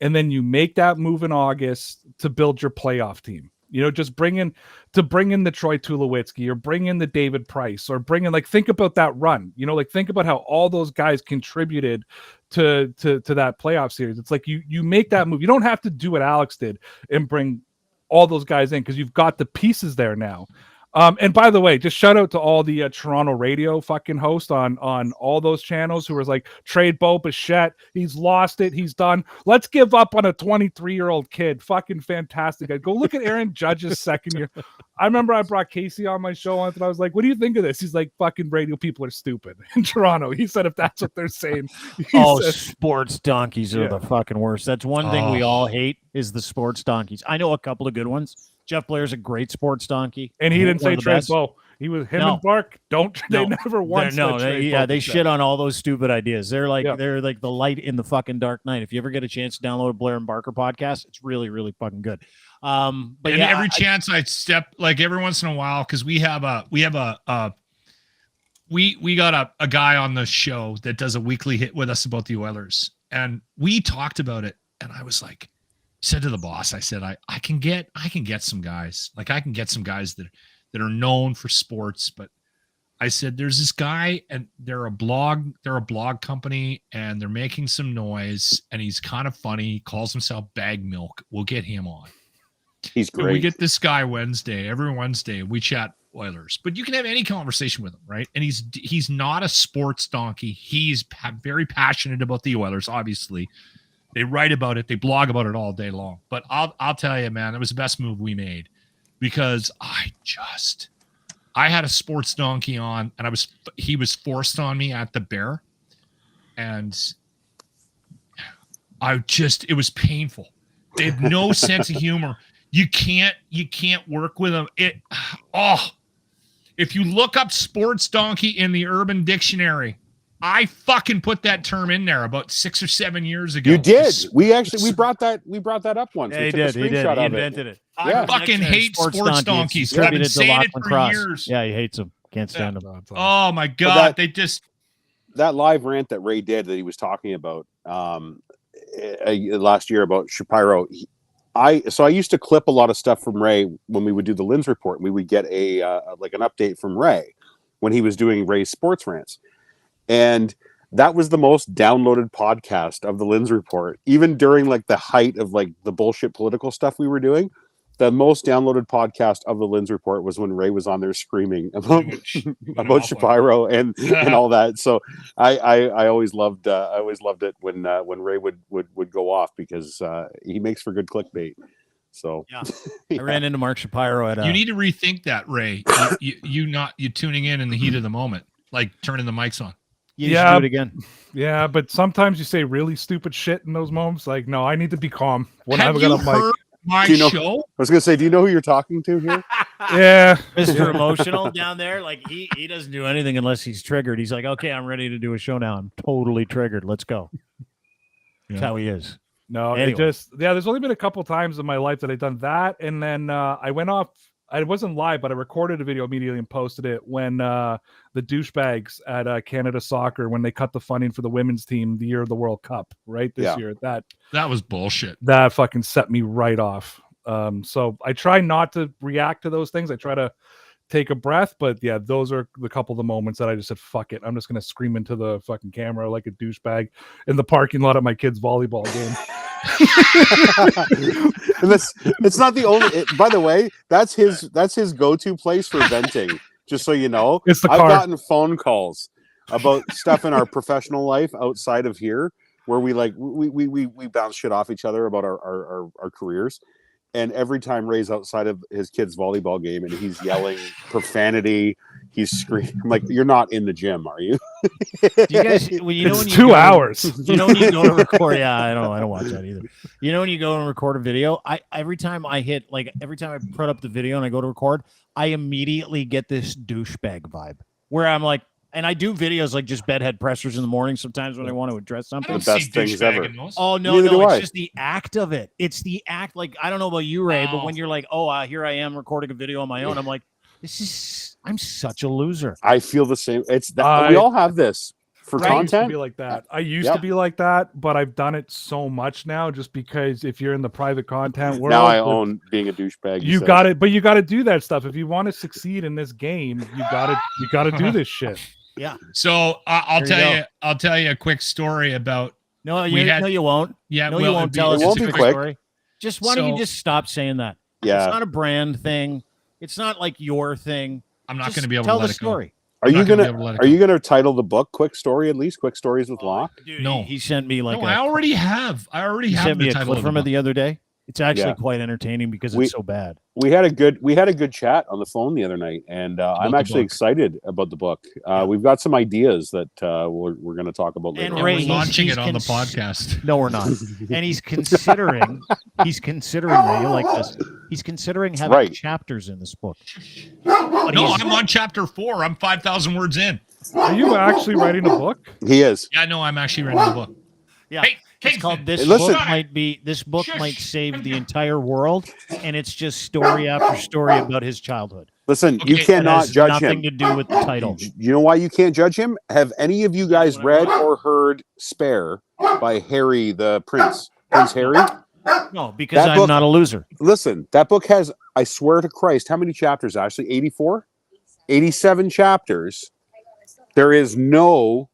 and then you make that move in August to build your playoff team. You know, just bring in the Troy Tulowitzki, or bring in the David Price, or think about that run. You know, like, think about how all those guys contributed to that playoff series. It's like you make that move. You don't have to do what Alex did and bring all those guys in, because you've got the pieces there now. And by the way, just shout out to all the Toronto radio fucking hosts on all those channels who was like, trade Bo Bichette. He's lost it. He's done. Let's give up on a 23-year-old kid. Fucking fantastic. Go look at Aaron Judge's second year. I remember I brought Casey on my show once, and I was like, what do you think of this? He's like, fucking radio people are stupid in Toronto. He said, if that's what they're saying. Sports donkeys are the fucking worst. That's one thing we all hate, is the sports donkeys. I know a couple of good ones. Jeff Blair's a great sports donkey, and he didn't say trade Bo. He was and Bark. They never once. They shit on all those stupid ideas. They're like the light in the fucking dark night. If you ever get a chance to download a Blair and Barker podcast, it's really, really fucking good. But every chance I step, like, every once in a while, because we got a guy on the show that does a weekly hit with us about the Oilers, and we talked about it, and I was like, said to the boss, I said, I can get some guys. Like, I can get some guys that are known for sports, but I said, there's this guy, and they're a blog company, and they're making some noise, and he's kind of funny. He calls himself Bag Milk. We'll get him on. He's great. So we get this guy every Wednesday, we chat Oilers, but you can have any conversation with him, right? And he's not a sports donkey. He's very passionate about the Oilers, obviously. They write about it. They blog about it all day long. But I'll tell you, man, it was the best move we made, because I had a sports donkey on, and he was forced on me at the Bear, and it was painful. They have no sense of humor. You can't work with them. If you look up sports donkey in the Urban Dictionary, I fucking put that term in there about 6 or 7 years ago. You did. We brought that up once. Yeah, he did. He invented it. I fucking hate sports donkeys. I've been saying it for years. Yeah, he hates them. Can't stand them. Oh my god, that live rant that Ray did that he was talking about last year about Shapiro. I used to clip a lot of stuff from Ray when we would do the Lens Report, and we would get an update from Ray when he was doing Ray's sports rants. And that was the most downloaded podcast of the Lens Report, even during like the height of like the bullshit political stuff we were doing. the most downloaded podcast of the Lynn's Report was when Ray was on there screaming about Shapiro and all that. So I always loved it when Ray would go off because he makes for good clickbait. So yeah, I ran into Mark Shapiro at. You need to rethink that, Ray. you tuning in the heat of the moment, like turning the mics on. You should do it again. Yeah, but sometimes you say really stupid shit in those moments. Like, no, I need to be calm when Have I've you got a mic. heard my show? I was gonna say, do you know who you're talking to here? Yeah, Mr. Emotional down there, like he doesn't do anything unless he's triggered. He's like, okay, I'm ready to do a show now. I'm totally triggered. Let's go. That's how he is. No, Anyway. there's only been a couple times in my life that I've done that. And then I went off, I wasn't live, but I recorded a video immediately and posted it when the douchebags at Canada Soccer, when they cut the funding for the women's team the year of the World Cup, right? This year. That was bullshit. That fucking set me right off. So I try not to react to those things. I try to take a breath, but yeah, those are the couple of the moments that I just said, fuck it. I'm just going to scream into the fucking camera like a douchebag in the parking lot at my kid's volleyball game. And it's not the only, by the way, that's his go-to place for venting. Just so you know, it's the I've car. gotten phone calls about stuff in our professional life outside of here where we bounce shit off each other about our careers. And every time Ray's outside of his kid's volleyball game and he's yelling profanity, he's screaming. I'm like, you're not in the gym, are you? Do you guys, it's when you 2 hours. You know when you go to record? Yeah, I don't watch that either. You know when you go and record a video, every time I put up the video and I go to record, I immediately get this douchebag vibe where I'm like, and I do videos like just bedhead pressers in the morning sometimes when I want to address something. The best things ever. Oh, no, it's just the act of it. It's the act. Like, I don't know about you, Ray, but when you're like, here I am recording a video on my own, I'm like, I'm such a loser. I feel the same. It's that we all have this for I used to content. be like that. I used to be like that, but I've done it so much now just because if you're in the private content world, now I own being a douchebag. You got it, but you got to do that stuff. If you want to succeed in this game, you got to do this shit. Yeah. So I'll tell you a quick story about. No, you won't. Yeah, no, you won't tell us a quick story. Just why don't you just stop saying that? Yeah, it's not a brand thing. It's not like your thing. I'm not going to be able to let the story. Are you gonna title the book "Quick Story" at least? "Quick Stories with Locke"? Dude, no, he sent me like. No, I already have. He sent me a clip from it the the other day. It's actually quite entertaining because it's so bad. We had a good chat on the phone the other night, and I'm actually excited about the book. We've got some ideas that we're going to talk about later. And Ray, we're launching it on the podcast. No, we're not. And he's considering. Ray, you like this? He's considering having chapters in this book. No, I'm on chapter 4. I'm 5,000 words in. Are you actually writing a book? He is. Yeah, no, I'm actually writing a book. Yeah. It's called This Book Might Save the Entire World, and it's just story after story about his childhood. Listen, you cannot judge him. Nothing to do with the title. You know why you can't judge him? Have any of you guys read or heard Spare by Harry the Prince Harry? No, because I'm not a loser. Listen, that book has, I swear to Christ, how many chapters, Ashley? 84? 87 chapters. There is no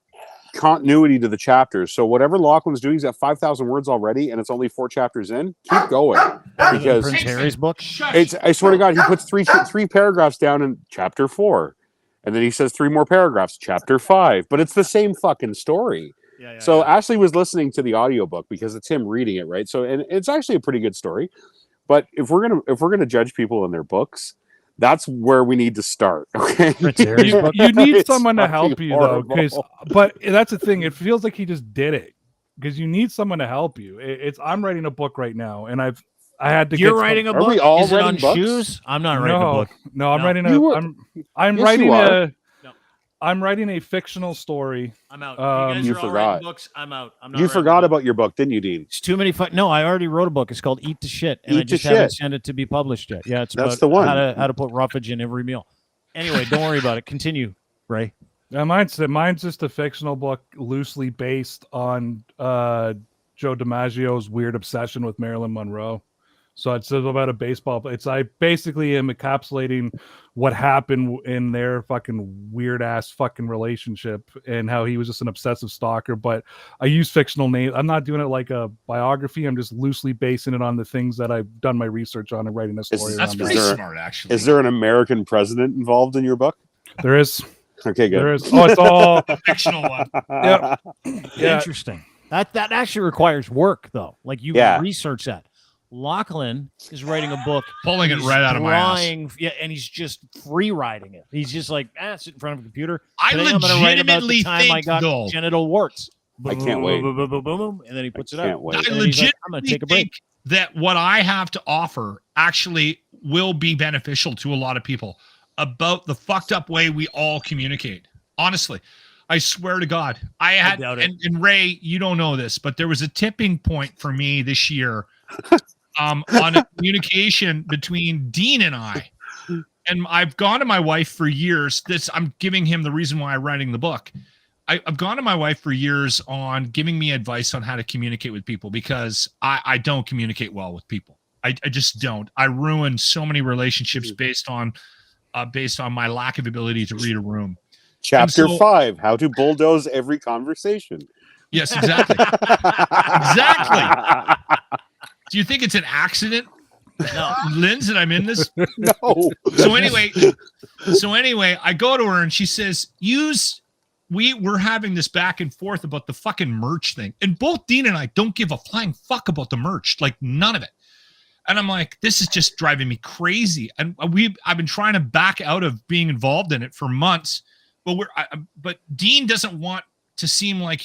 continuity to the chapters. So whatever Lachlan's doing, he's at 5,000 words already, and it's only 4 chapters in. Keep going, because Prince Harry's book. I swear to God, he puts three paragraphs down in chapter 4, and then he says 3 more paragraphs, chapter 5. But it's the same fucking story. So Ashley was listening to the audiobook because it's him reading it, right? So, and it's actually a pretty good story. But if we're gonna judge people in their books, that's where we need to start. Okay, you need someone to help you though, but that's the thing. It feels like he just did it because you need someone to help you. I'm writing a book right now, and I had to. You're writing a book. Are we all Is it on books? shoes? I'm not writing a book. No, I'm writing I'm writing a fictional story. I'm out. You forgot. Books. I'm out. I'm not. You forgot about your book, didn't you, Dean? It's too many. No, I already wrote a book. It's called Eat the Shit, and I just haven't sent it to be published yet. Yeah, that's about the one. How to put roughage in every meal. Anyway, don't worry about it. Continue, Ray. Yeah, mine's just a fictional book loosely based on Joe DiMaggio's weird obsession with Marilyn Monroe. So it's about a baseball. I basically am encapsulating what happened in their fucking weird ass fucking relationship and how he was just an obsessive stalker. But I use fictional names. I'm not doing it like a biography. I'm just loosely basing it on the things that I've done my research on and writing a story. That's pretty smart, actually. Is there an American president involved in your book? There is. Okay, good. There is. Oh, it's all fictional one. Yeah. Interesting. That actually requires work, though. Like you research that. Lachlan is writing a book, pulling it right out of my ass. Yeah, and he's just free writing it. He's just like, sit in front of a computer. I legitimately think, though, genital warts. I can't wait. Boom, boom, boom, boom, and then he puts it out. I legitimately I'm gonna take a break. That what I have to offer actually will be beneficial to a lot of people about the fucked up way we all communicate. Honestly, I swear to God, I had, and Ray, you don't know this, but there was a tipping point for me this year. On a communication between Dean and I, and I've gone to my wife for years. I'm giving him the reason why I'm writing the book. I've gone to my wife for years on giving me advice on how to communicate with people because I don't communicate well with people. I just don't. I ruin so many relationships based on my lack of ability to read a room. Chapter 5: How to bulldoze every conversation. Yes, exactly. Exactly. Do you think it's an accident, Linz, that I'm in this? No. So anyway, I go to her and she says, we're having this back and forth about the fucking merch thing. And both Dean and I don't give a flying fuck about the merch, like none of it. And I'm like, this is just driving me crazy. And I've been trying to back out of being involved in it for months. But Dean doesn't want to seem like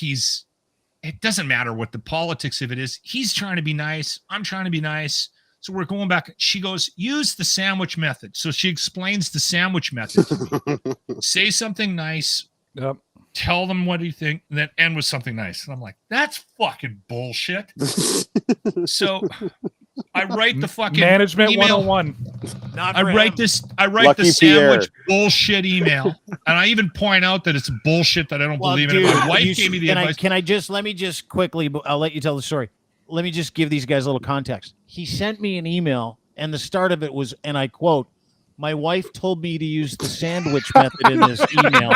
it doesn't matter what the politics of it is. He's trying to be nice. I'm trying to be nice. So we're going back. She goes, use the sandwich method. So she explains the sandwich method. Say something nice. Yep. Tell them what you think, and then end with something nice. And I'm like, that's fucking bullshit. So I write the fucking management email. 101. I write the sandwich Pierre. bullshit email, and I even point out that it's bullshit that I don't believe in. My wife gave me the advice. Let me just quickly, I'll let you tell the story. Let me just give these guys a little context. He sent me an email, and the start of it was, and I quote, "My wife told me to use the sandwich method in this email,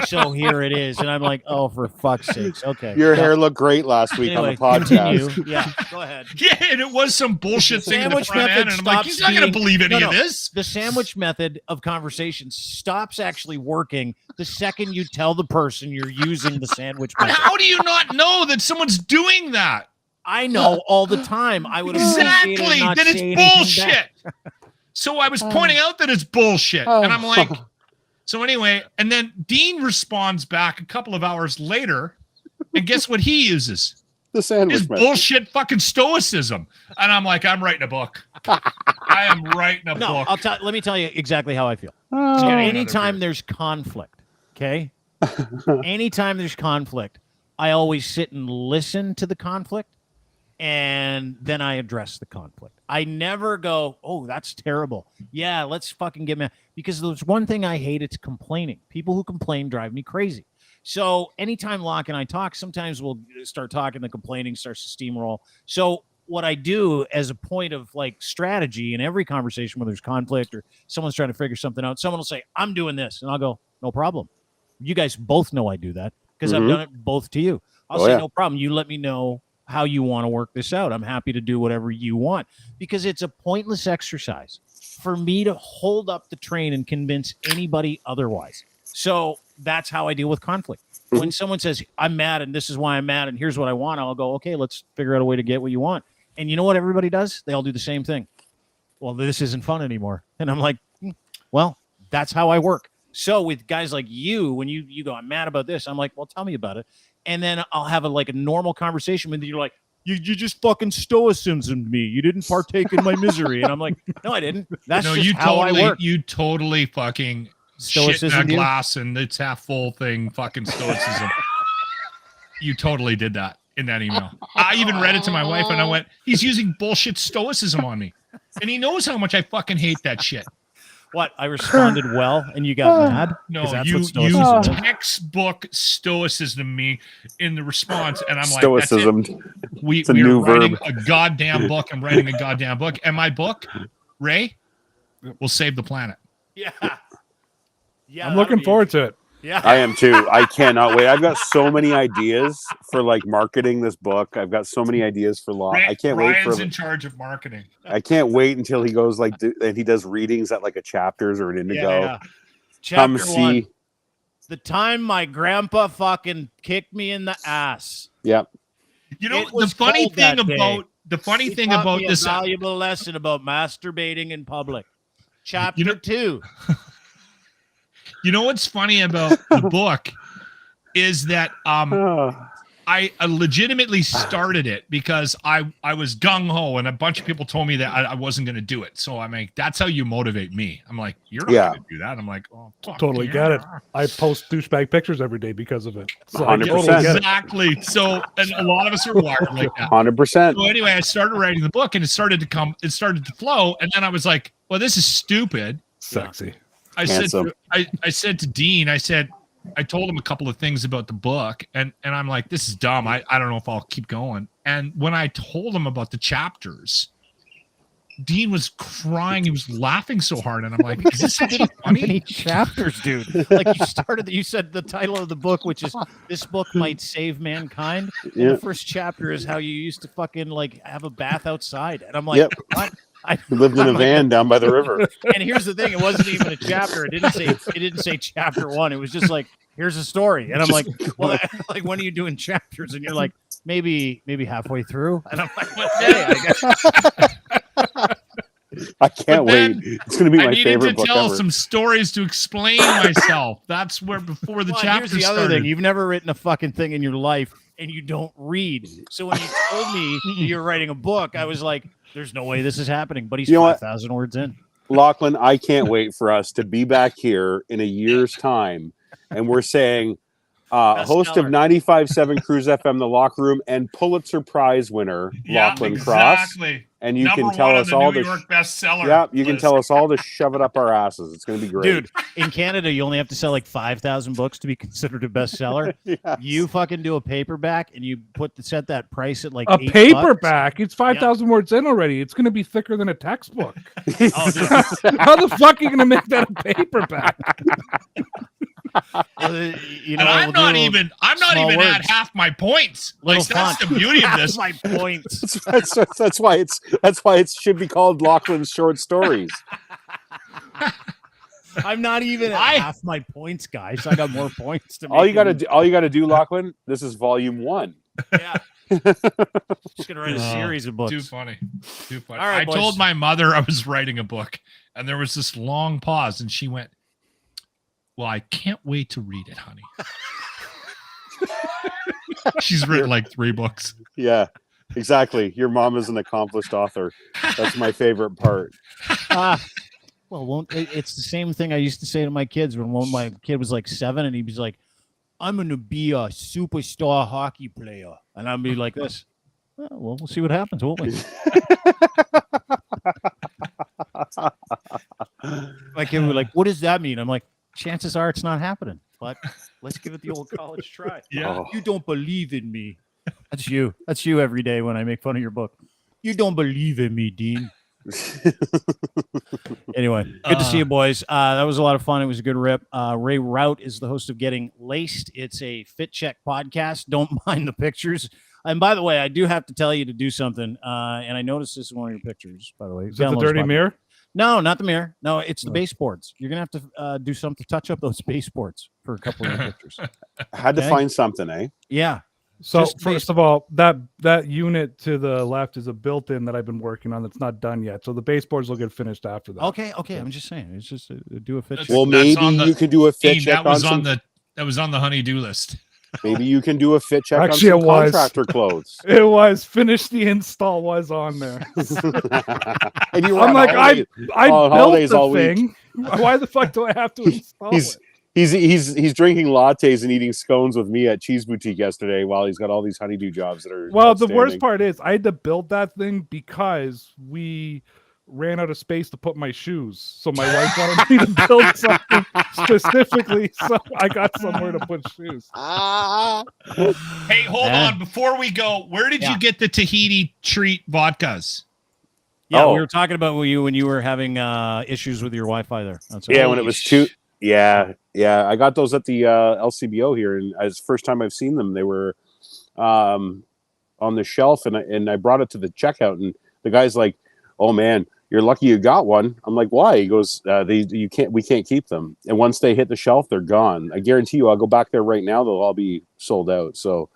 so here it is." And I'm like, "Oh, for fuck's sakes!" Okay, your hair looked great last week on the podcast. Continue. Yeah, go ahead. Yeah, and it was some bullshit thing in the front end, and I'm like, he's not going to believe any of this. The sandwich method of conversation stops actually working the second you tell the person you're using the sandwich method. How do you not know that someone's doing that? I know all the time. I would exactly that it's bullshit. So I was pointing out that it's bullshit, and I'm like, so anyway, and then Dean responds back a couple of hours later, and guess what he uses? The sandwich method. Bullshit fucking stoicism, and I'm like, I'm writing a book. I am writing a book. Let me tell you exactly how I feel. So anytime there's conflict, okay? Anytime there's conflict, I always sit and listen to the conflict, and then I address the conflict. I never go, oh, that's terrible. Yeah, let's fucking get mad. Because there's one thing I hate, it's complaining. People who complain drive me crazy. So anytime Locke and I talk, sometimes we'll start talking, the complaining starts to steamroll. So what I do as a point of like strategy in every conversation where there's conflict or someone's trying to figure something out, someone will say, I'm doing this. And I'll go, no problem. You guys both know I do that because I've done it both to you. I'll say, no problem. You let me know how you want to work this out. I'm happy to do whatever you want because it's a pointless exercise for me to hold up the train and convince anybody otherwise. So that's how I deal with conflict. When someone says, I'm mad and this is why I'm mad and here's what I want, I'll go, okay, let's figure out a way to get what you want. And you know what everybody does? They all do the same thing. Well, this isn't fun anymore. And I'm like, well, that's how I work. So with guys like you, when you go, I'm mad about this, I'm like, well, tell me about it. And then I'll have a normal conversation with you. You're like, you just fucking stoicism me. You didn't partake in my misery. And I'm like, no, I didn't. That's just how I work. You totally fucking stoicism shit in a glass and it's half full thing. Fucking stoicism. You totally did that in that email. I even read it to my wife and I went, he's using bullshit stoicism on me. And he knows how much I fucking hate that shit. What? I responded well, and you got mad? No, That's you what stoicism is. textbook stoicism me in the response, and I'm Stoicism. like, that's it. We a are new writing verb. a goddamn book. I'm writing a goddamn book, and my book, Ray, will save the planet. Yeah. Yeah. I'm looking forward to it. Yeah. I am too. I cannot wait. I've got so many ideas for like marketing this book. I've got so many ideas for law. I can't wait for. Ryan's in charge of marketing. I can't wait until he goes like and he does readings at like a Chapters or an Indigo. Yeah. Come Chapter see. 1. The time my grandpa fucking kicked me in the ass. Yep. You know It the was funny cold thing that day. about He taught me this a valuable lesson about masturbating in public. Chapter 2. You know what's funny about the book is that I legitimately started it because I was gung-ho and a bunch of people told me that I wasn't going to do it. So I'm like, that's how you motivate me. I'm like, you're not going to do that. I'm like, oh, fuck Totally yeah. get it. I post douchebag pictures every day because of it. So 100%. I totally get it. Exactly. So, and a lot of us are wired like that. 100%. So anyway, I started writing the book and it started to flow. And then I was like, well, this is stupid. Sexy. I said to Dean, I told him a couple of things about the book and I'm like, this is dumb. I don't know if I'll keep going. And when I told him about the chapters, Dean was crying. He was laughing so hard. And I'm like, is this actually funny? Many chapters, dude. Like you said the title of the book, which is This Book Might Save Mankind. And the first chapter is how you used to fucking like have a bath outside. And I'm like, what? I lived in a van down by the river. And here's the thing: it wasn't even a chapter. It didn't say chapter 1. It was just like, here's a story. And I'm like, well, like when are you doing chapters? And you're like, maybe halfway through. And I'm like, what day? I guess. I can't wait. It's going to be my favorite book I needed to tell ever. some stories to explain myself. That's where before the chapter here's the started. other thing: you've never written a fucking thing in your life, and you don't read. So when you told me you're writing a book, I was like, there's no way this is happening. But he's 5,000 words in. Lachlan, I can't wait for us to be back here in a year's time, and we're saying host of 95.7 Cruise FM, The Locker Room, and Pulitzer Prize winner Lachlan Cross. And you can tell us all the New York bestseller. Yeah, you can tell us all to shove it up our asses. It's going to be great, dude. In Canada, you only have to sell like 5,000 books to be considered a bestseller. Yes. You fucking do a paperback and you set that price at like a $8. paperback. It's 5,000 words in already. It's going to be thicker than a textbook. Oh, how the fuck are you going to make that a paperback? You know, I'm not even at half my points. Like that's the beauty of this. My points. That's why it should be called Lachlan's Short Stories. I'm not even at half my points, guys. I got more points to make. All you got to do, Lachlan. This is volume 1. Yeah. Just gonna write a series of books. Too funny. All right, I boys. told my mother I was writing a book, and there was this long pause, and she went, well, I can't wait to read it, honey. She's written like 3 books. Yeah, exactly. Your mom is an accomplished author. That's my favorite part. Well, it's the same thing I used to say to my kids when my kid was like 7 and he was like, I'm going to be a superstar hockey player. And I'd be like this. Oh, well, we'll see what happens, won't we? My kid would be like, what does that mean? I'm like, chances are it's not happening, but let's give it the old college try. Yeah. You don't believe in me. That's you. That's you every day when I make fun of your book. You don't believe in me, Dean. Anyway, good to see you, boys. That was a lot of fun. It was a good rip. Ray Rout is the host of Getting Laced. It's a fit check podcast. Don't mind the pictures. And by the way, I do have to tell you to do something. And I noticed this in one of your pictures, by the way. Is it the dirty mirror? No, not the mirror. No, it's the baseboards. You're going to have to do something to touch up those baseboards for a couple of pictures. I had to find something, eh? Yeah. So first of all, that unit to the left is a built-in that I've been working on that's not done yet. So the baseboards will get finished after that. Okay. I'm just saying. It's just do a fit check. Well, maybe you could do a fit check that was on the honey-do list. Maybe you can do a fit check Actually, on some contractor clothes. It was. Finish the install was on there. And you I'm like, I built the thing. Why the fuck do I have to install it? He's drinking lattes and eating scones with me at Cheese Boutique yesterday while he's got all these honeydew jobs that are well, the worst part is I had to build that thing because ran out of space to put my shoes. So my wife wanted me to build something specifically so I got somewhere to put shoes. Hey, hold on. Before we go, where did you get the Tahiti Treat vodkas? Yeah, we were talking about when you were having issues with your Wi-Fi there. When it was too. Yeah. I got those at the LCBO here, and it's the first time I've seen them. They were on the shelf, and I brought it to the checkout, and the guy's like, "Oh man, you're lucky you got one." I'm like, "Why?" He goes, we can't keep them, and once they hit the shelf, they're gone. I guarantee you, I'll go back there right now; they'll all be sold out. So,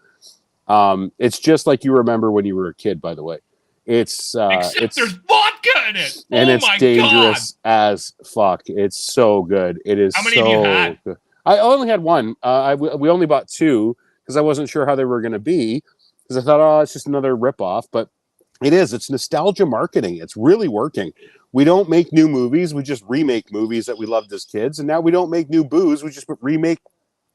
it's just like you remember when you were a kid. By the way, except there's vodka in it, and it's dangerous as fuck. It's so good. It is. How many have you had? Good. I only had one. We only bought two because I wasn't sure how they were going to be. Because I thought, oh, it's just another ripoff, but it is. It's nostalgia marketing. It's really working. We don't make new movies. We just remake movies that we loved as kids. And now we don't make new booze. We just remake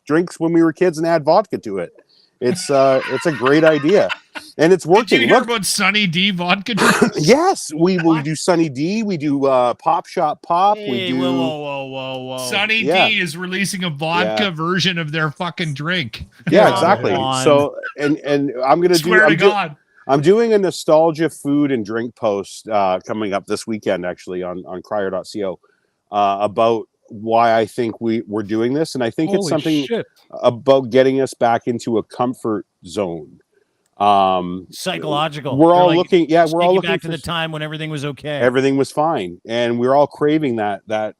drinks when we were kids and add vodka to it. It's a great idea. And it's working. Did you hear about Sunny D vodka drinks? Yes. We do Sunny D. We do Pop Shop Pop. Hey, we do... Whoa. Sunny D is releasing a vodka version of their fucking drink. Yeah, exactly. So, and I'm going to Swear to God. I'm doing a nostalgia food and drink post coming up this weekend, actually, on crier.co about why I think we're doing this. And I think it's something about getting us back into a comfort zone. Psychological. We're all looking. Yeah, we're all looking back to the time when everything was okay. Everything was fine. And we're all craving that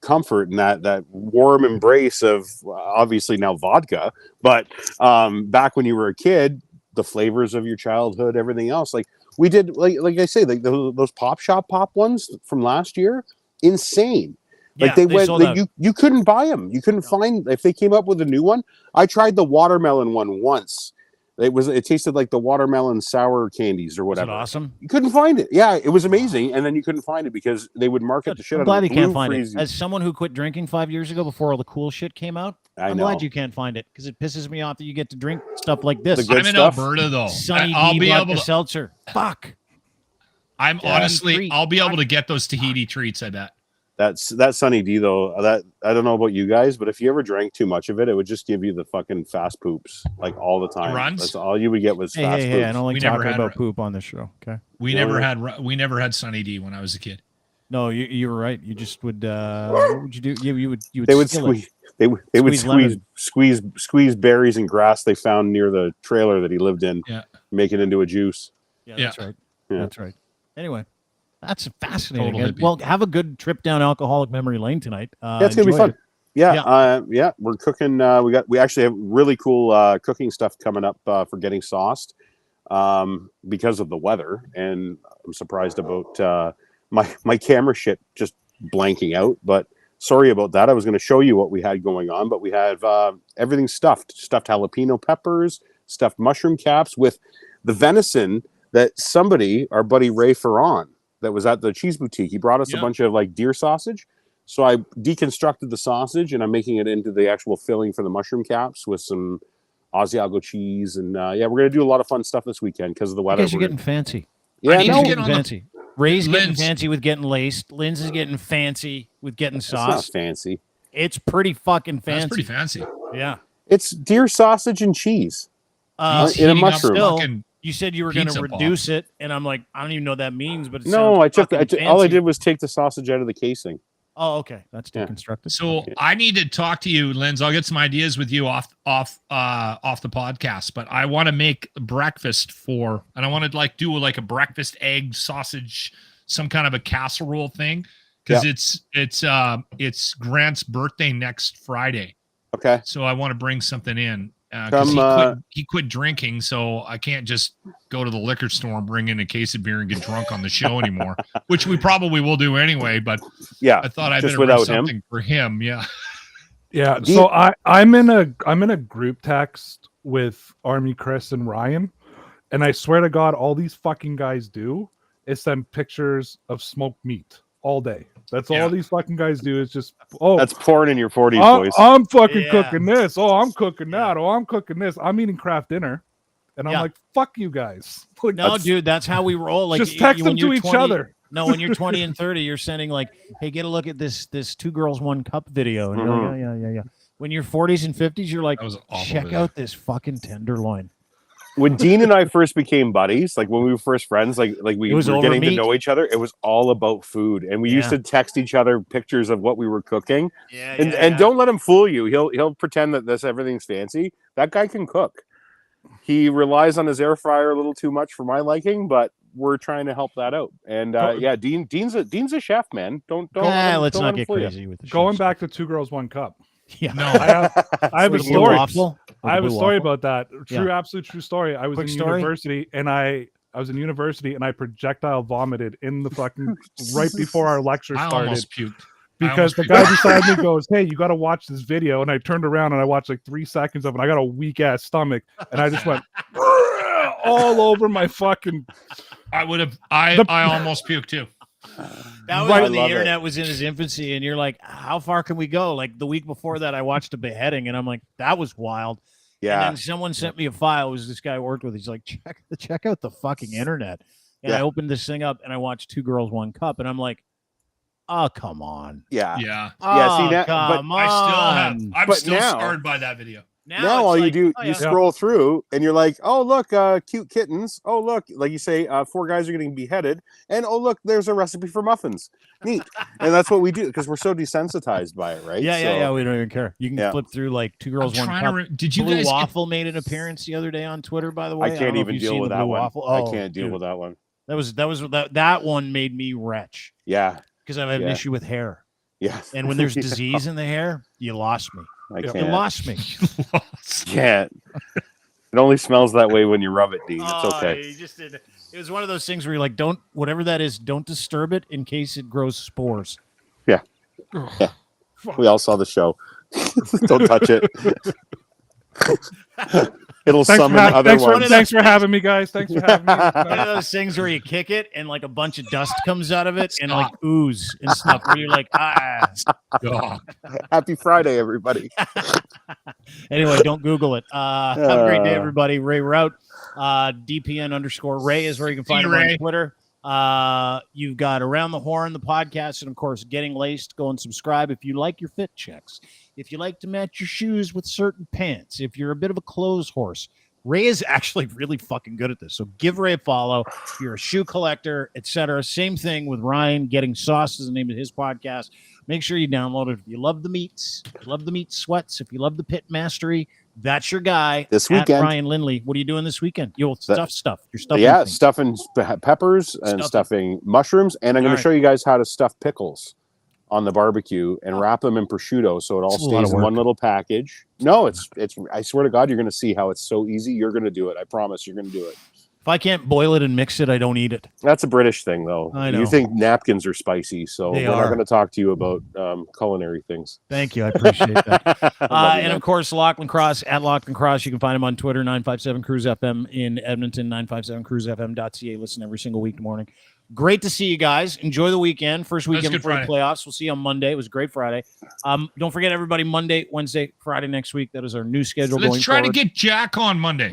comfort and that warm embrace of obviously now vodka. But back when you were a kid, the flavors of your childhood, everything else. Like we did, like I say, like those Pop Shop Pop ones from last year, insane. Like they went, you couldn't buy them. You couldn't find if they came up with a new one. I tried the watermelon one once. It tasted like the watermelon sour candies or whatever. Was it awesome? You couldn't find it. Yeah, it was amazing, and then you couldn't find it because they would market the shit. I'm out glad of you can't find it. As someone who quit drinking 5 years ago before all the cool shit came out, I'm glad you can't find it because it pisses me off that you get to drink stuff like this. I'm in Alberta though. Sunny I'll be able to seltzer. Fuck. I'll be able to get those Tahiti treats. I bet. That Sunny D though, that I don't know about you guys, but if you ever drank too much of it, it would just give you the fucking fast poops like all the time. Runs? That's all you would get was fast poops. Hey, I don't like talking about poop on this show. Okay. We never had Sunny D when I was a kid. No, you were right. You just would. What would you do? You would. They would squeeze. They would squeeze berries and grass they found near the trailer that he lived in. Yeah. Make it into a juice. Yeah, that's right. Yeah. That's right. Anyway. That's fascinating. Well, have a good trip down alcoholic memory lane tonight. It's gonna be fun. Yeah. We're cooking. We actually have really cool cooking stuff coming up for getting sauced because of the weather, and I'm surprised about my camera shit just blanking out. But sorry about that. I was going to show you what we had going on, but we have everything stuffed jalapeno peppers, stuffed mushroom caps with the venison that our buddy Ray Ferron, that was at the cheese boutique. He brought us a bunch of like deer sausage. So I deconstructed the sausage and I'm making it into the actual filling for the mushroom caps with some Asiago cheese. And we're going to do a lot of fun stuff this weekend because of the weather. You guys are getting fancy. Yeah, getting fancy. Ray's getting fancy with getting laced. Lynn's is getting fancy with getting sauce. It's not fancy. It's pretty fucking fancy. That's pretty fancy. Yeah. It's deer sausage and cheese in a mushroom. You said you were going to reduce it, and I'm like, I don't even know what that means. But no, all I did was take the sausage out of the casing. Oh, okay, that's deconstructed. So I need to talk to you, Linz. I'll get some ideas with you off the podcast. But I want to make breakfast and I want to do a breakfast egg sausage, some kind of a casserole thing, because it's Grant's birthday next Friday. Okay. So I want to bring something in. He quit drinking, so I can't just go to the liquor store and bring in a case of beer and get drunk on the show anymore, which we probably will do anyway. But I thought I better bring something for him. Yeah. So I'm in a group text with Army Chris and Ryan, and I swear to God, all these fucking guys do is send pictures of smoked meat all day. That's all these fucking guys do is just, that's porn in your 40s, boys. I'm fucking cooking this. Oh, I'm cooking that. Oh, I'm cooking this. I'm eating craft dinner. And I'm like, fuck you guys. No, dude, that's how we roll. Like, just text them to each other. No, when you're 20 and 30, you're sending like, hey, get a look at this 2 girls 1 cup video. And you're like, yeah. When you're 40s and 50s, you're like, check out this fucking tenderloin. When Dean and I first became buddies, like when we were first friends, like we were getting to know each other, it was all about food. And we used to text each other pictures of what we were cooking. And don't let him fool you. He'll pretend that everything's fancy. That guy can cook. He relies on his air fryer a little too much for my liking, but we're trying to help that out. And Dean's a chef, man. Let's not get crazy with the going back to 2 girls 1 cup. Yeah, no, I have a story. I have a story about that. Absolute true story. I was in university, and I was in university, and I projectile vomited in the fucking right before our lecture started. I almost puked. Because the guy beside me goes, hey, you got to watch this video. And I turned around and I watched like 3 seconds of it. And I got a weak ass stomach. And I just went all over my fucking. I almost puked too. That was when the internet was in its infancy. And you're like, how far can we go? Like the week before that, I watched a beheading and I'm like, that was wild. Yeah. And then someone sent me a file. It was this guy I worked with. He's like, check out the fucking internet. And I opened this thing up and I watched 2 girls 1 cup. And I'm like, oh, come on. Yeah. See that? Come on. I'm still scarred by that video. Now all you do, you scroll through and you're like, oh, look, cute kittens. Oh, look, like you say, 4 guys are getting beheaded. And oh, look, there's a recipe for muffins. Neat. And that's what we do because we're so desensitized by it, right? Yeah. We don't even care. You can flip through like 2 girls 1 cup. Did you Blue guys Waffle made an appearance the other day on Twitter, by the way? I can't even deal with that one. I can't deal with that one. That one made me retch. Yeah. Because I have an issue with hair. Yeah. And when there's disease in the hair, you lost me. You lost me. Can't. It only smells that way when you rub it, Dean. It's okay. You just did. It was one of those things where you're like, don't, whatever that is, don't disturb it in case it grows spores. Yeah. We all saw the show. Don't touch it. It'll summon other ones. Thanks for having me, guys. Thanks for having me. One of those things where you kick it and like a bunch of dust comes out of it and like ooze and stuff. Where you're like, Happy Friday, everybody. Anyway, don't Google it. Have a great day, everybody. Ray Rout, DPN_Ray is where you can find him on Twitter. You've got Around the Horn, the podcast, and of course, Getting Laced. Go and subscribe if you like your fit checks. If you like to match your shoes with certain pants, if you're a bit of a clothes horse, Ray is actually really fucking good at this. So give Ray a follow. If you're a shoe collector, etc. Same thing with Ryan. Getting Sauce is the name of his podcast. Make sure you download it. If you love the meats, if you love the meat sweats, if you love the pit mastery, that's your guy. This weekend, Ryan Lindley. What are you doing this weekend? You'll stuff. You're stuffing. Yeah, stuffing peppers and stuffing mushrooms, and I'm going to show you guys how to stuff pickles on the barbecue and wrap them in prosciutto so it all stays in one little package. No, it's I swear to God, you're going to see how it's so easy. You're going to do it. I promise you're going to do it. If I can't boil it and mix it, I don't eat it. That's a British thing, though. I know. You think napkins are spicy, so we're not going to talk to you about culinary things. Thank you. I appreciate that. And, of course, Lachlan Cross, at Lachlan Cross. You can find him on Twitter, 957 Cruise FM in Edmonton, 957cruisefm.ca. Listen every single week morning. Great to see you guys. Enjoy the weekend. First weekend before the playoffs. We'll see you on Monday. It was a great Friday. Don't forget, everybody, Monday, Wednesday, Friday next week. That is our new schedule. Let's try to get Jack on Monday.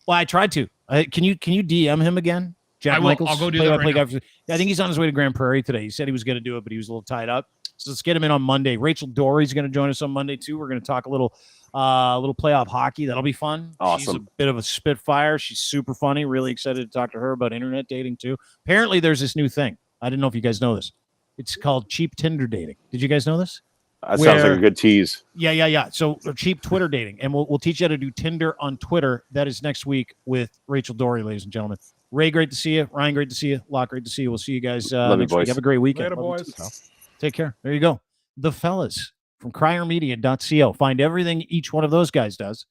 Well, I tried to. Can you DM him again? Jack Michaels? I'll go do that right now. I think he's on his way to Grand Prairie today. He said he was going to do it, but he was a little tied up. So let's get him in on Monday. Rachel Dory's going to join us on Monday, too. We're going to talk a little playoff hockey. That'll be fun. Awesome. She's a bit of a spitfire. She's super funny. Really excited to talk to her about internet dating, too. Apparently, there's this new thing. I didn't know if you guys know this. It's called cheap Tinder dating. Did you guys know this? That sounds like a good tease. Yeah. So cheap Twitter dating, and we'll teach you how to do Tinder on Twitter. That is next week with Rachel Dory, ladies and gentlemen. Ray, great to see you. Ryan, great to see you. Locke, great to see you. We'll see you guys next week. Have a great weekend. Later, boys. Take care. There you go. The fellas from CryerMedia.co. Find everything each one of those guys does.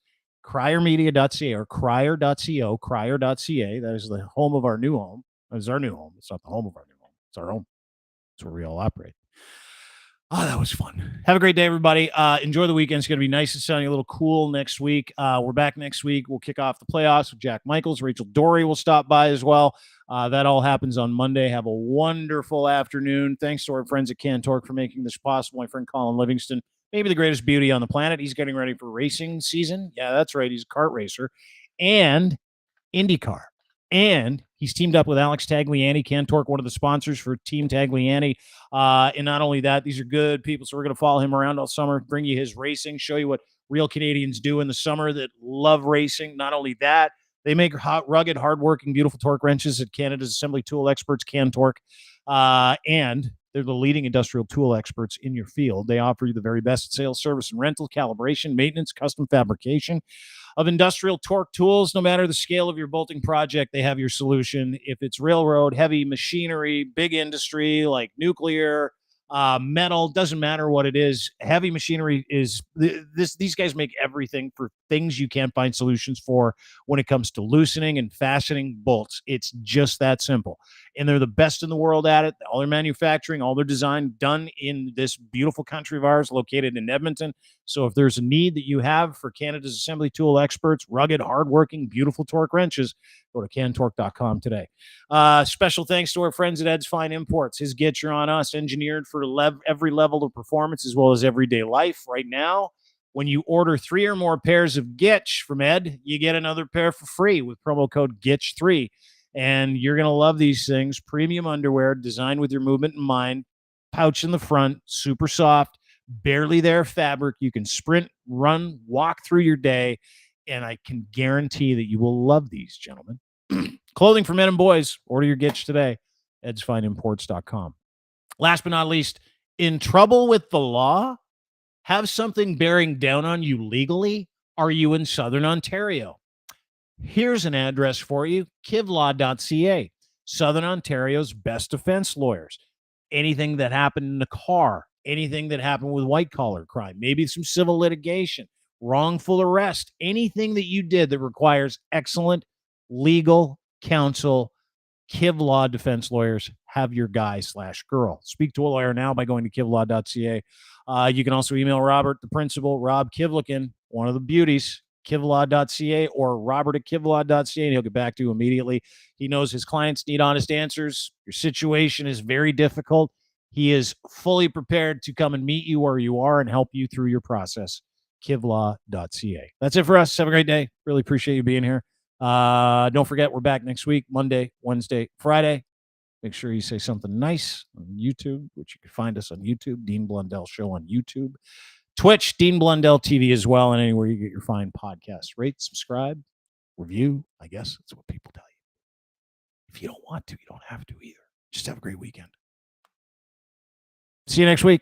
CryerMedia.ca or Crier.co. Crier.ca. That is the home of our new home. That is our new home. It's not the home of our new home. It's our home. It's where we all operate. Oh, that was fun. Have a great day, everybody. Enjoy the weekend. It's going to be nice and sunny, a little cool next week. We're back next week. We'll kick off the playoffs with Jack Michaels. Rachel Dory will stop by as well. That all happens on Monday. Have a wonderful afternoon. Thanks to our friends at Cantork for making this possible. My friend Colin Livingston, maybe the greatest beauty on the planet. He's getting ready for racing season. Yeah, that's right. He's a kart racer and IndyCar. And He's teamed up with Alex Tagliani, Cantork, one of the sponsors for Team Tagliani. And not only that, these are good people. So we're going to follow him around all summer, bring you his racing, show you what real Canadians do in the summer that love racing. Not only that, they make rugged, hardworking, beautiful torque wrenches at Canada's assembly tool experts, Cantork. And they're the leading industrial tool experts in your field. They offer you the very best sales, service, and rental, calibration, maintenance, custom fabrication of industrial torque tools. No matter the scale of your bolting project, they have your solution. If it's railroad, heavy machinery, big industry like nuclear, metal, doesn't matter what it is. Heavy machinery is these guys make everything for things you can't find solutions for when it comes to loosening and fastening bolts. It's just that simple. And they're the best in the world at it. All their manufacturing, all their design done in this beautiful country of ours located in Edmonton. So if there's a need that you have for Canada's assembly tool experts, rugged, hardworking, beautiful torque wrenches, go to cantork.com today. Special thanks to our friends at Ed's Fine Imports. His Gitch are on us, engineered for every level of performance as well as everyday life. Right now, when you order 3 or more pairs of Gitch from Ed, you get another pair for free with promo code GITCH3. And you're going to love these things. Premium underwear designed with your movement in mind. Pouch in the front, super soft, barely there fabric. You can sprint, run, walk through your day. And I can guarantee that you will love these, gentlemen. Clothing for men and boys. Order your Gitch today. edsfineimports.com. Last but not least, in trouble with the law? Have something bearing down on you legally? Are you in Southern Ontario? Here's an address for you, kivlaw.ca, Southern Ontario's best defense lawyers. Anything that happened in the car, anything that happened with white-collar crime, maybe some civil litigation, wrongful arrest, anything that you did that requires excellent legal counsel, Kivlaw defense lawyers have your guy/girl. Speak to a lawyer now by going to kivlaw.ca. You can also email Robert, the principal, Rob Kivlikin, one of the beauties, kivlaw.ca or robert@kivlaw.ca, and he'll get back to you immediately. He knows his clients need honest answers. Your situation is very difficult. He is fully prepared to come and meet you where you are and help you through your process. Kivlaw.ca. That's it for us. Have a great day. Really appreciate you being here. Don't forget, we're back next week, Monday, Wednesday, Friday. Make sure you say something nice on YouTube, which you can find us on YouTube, Dean Blundell Show on YouTube, Twitch, Dean Blundell TV as well, and anywhere you get your fine podcasts. Rate, subscribe, review. I guess that's what people tell you. If you don't want to, you don't have to either. Just have a great weekend. See you next week.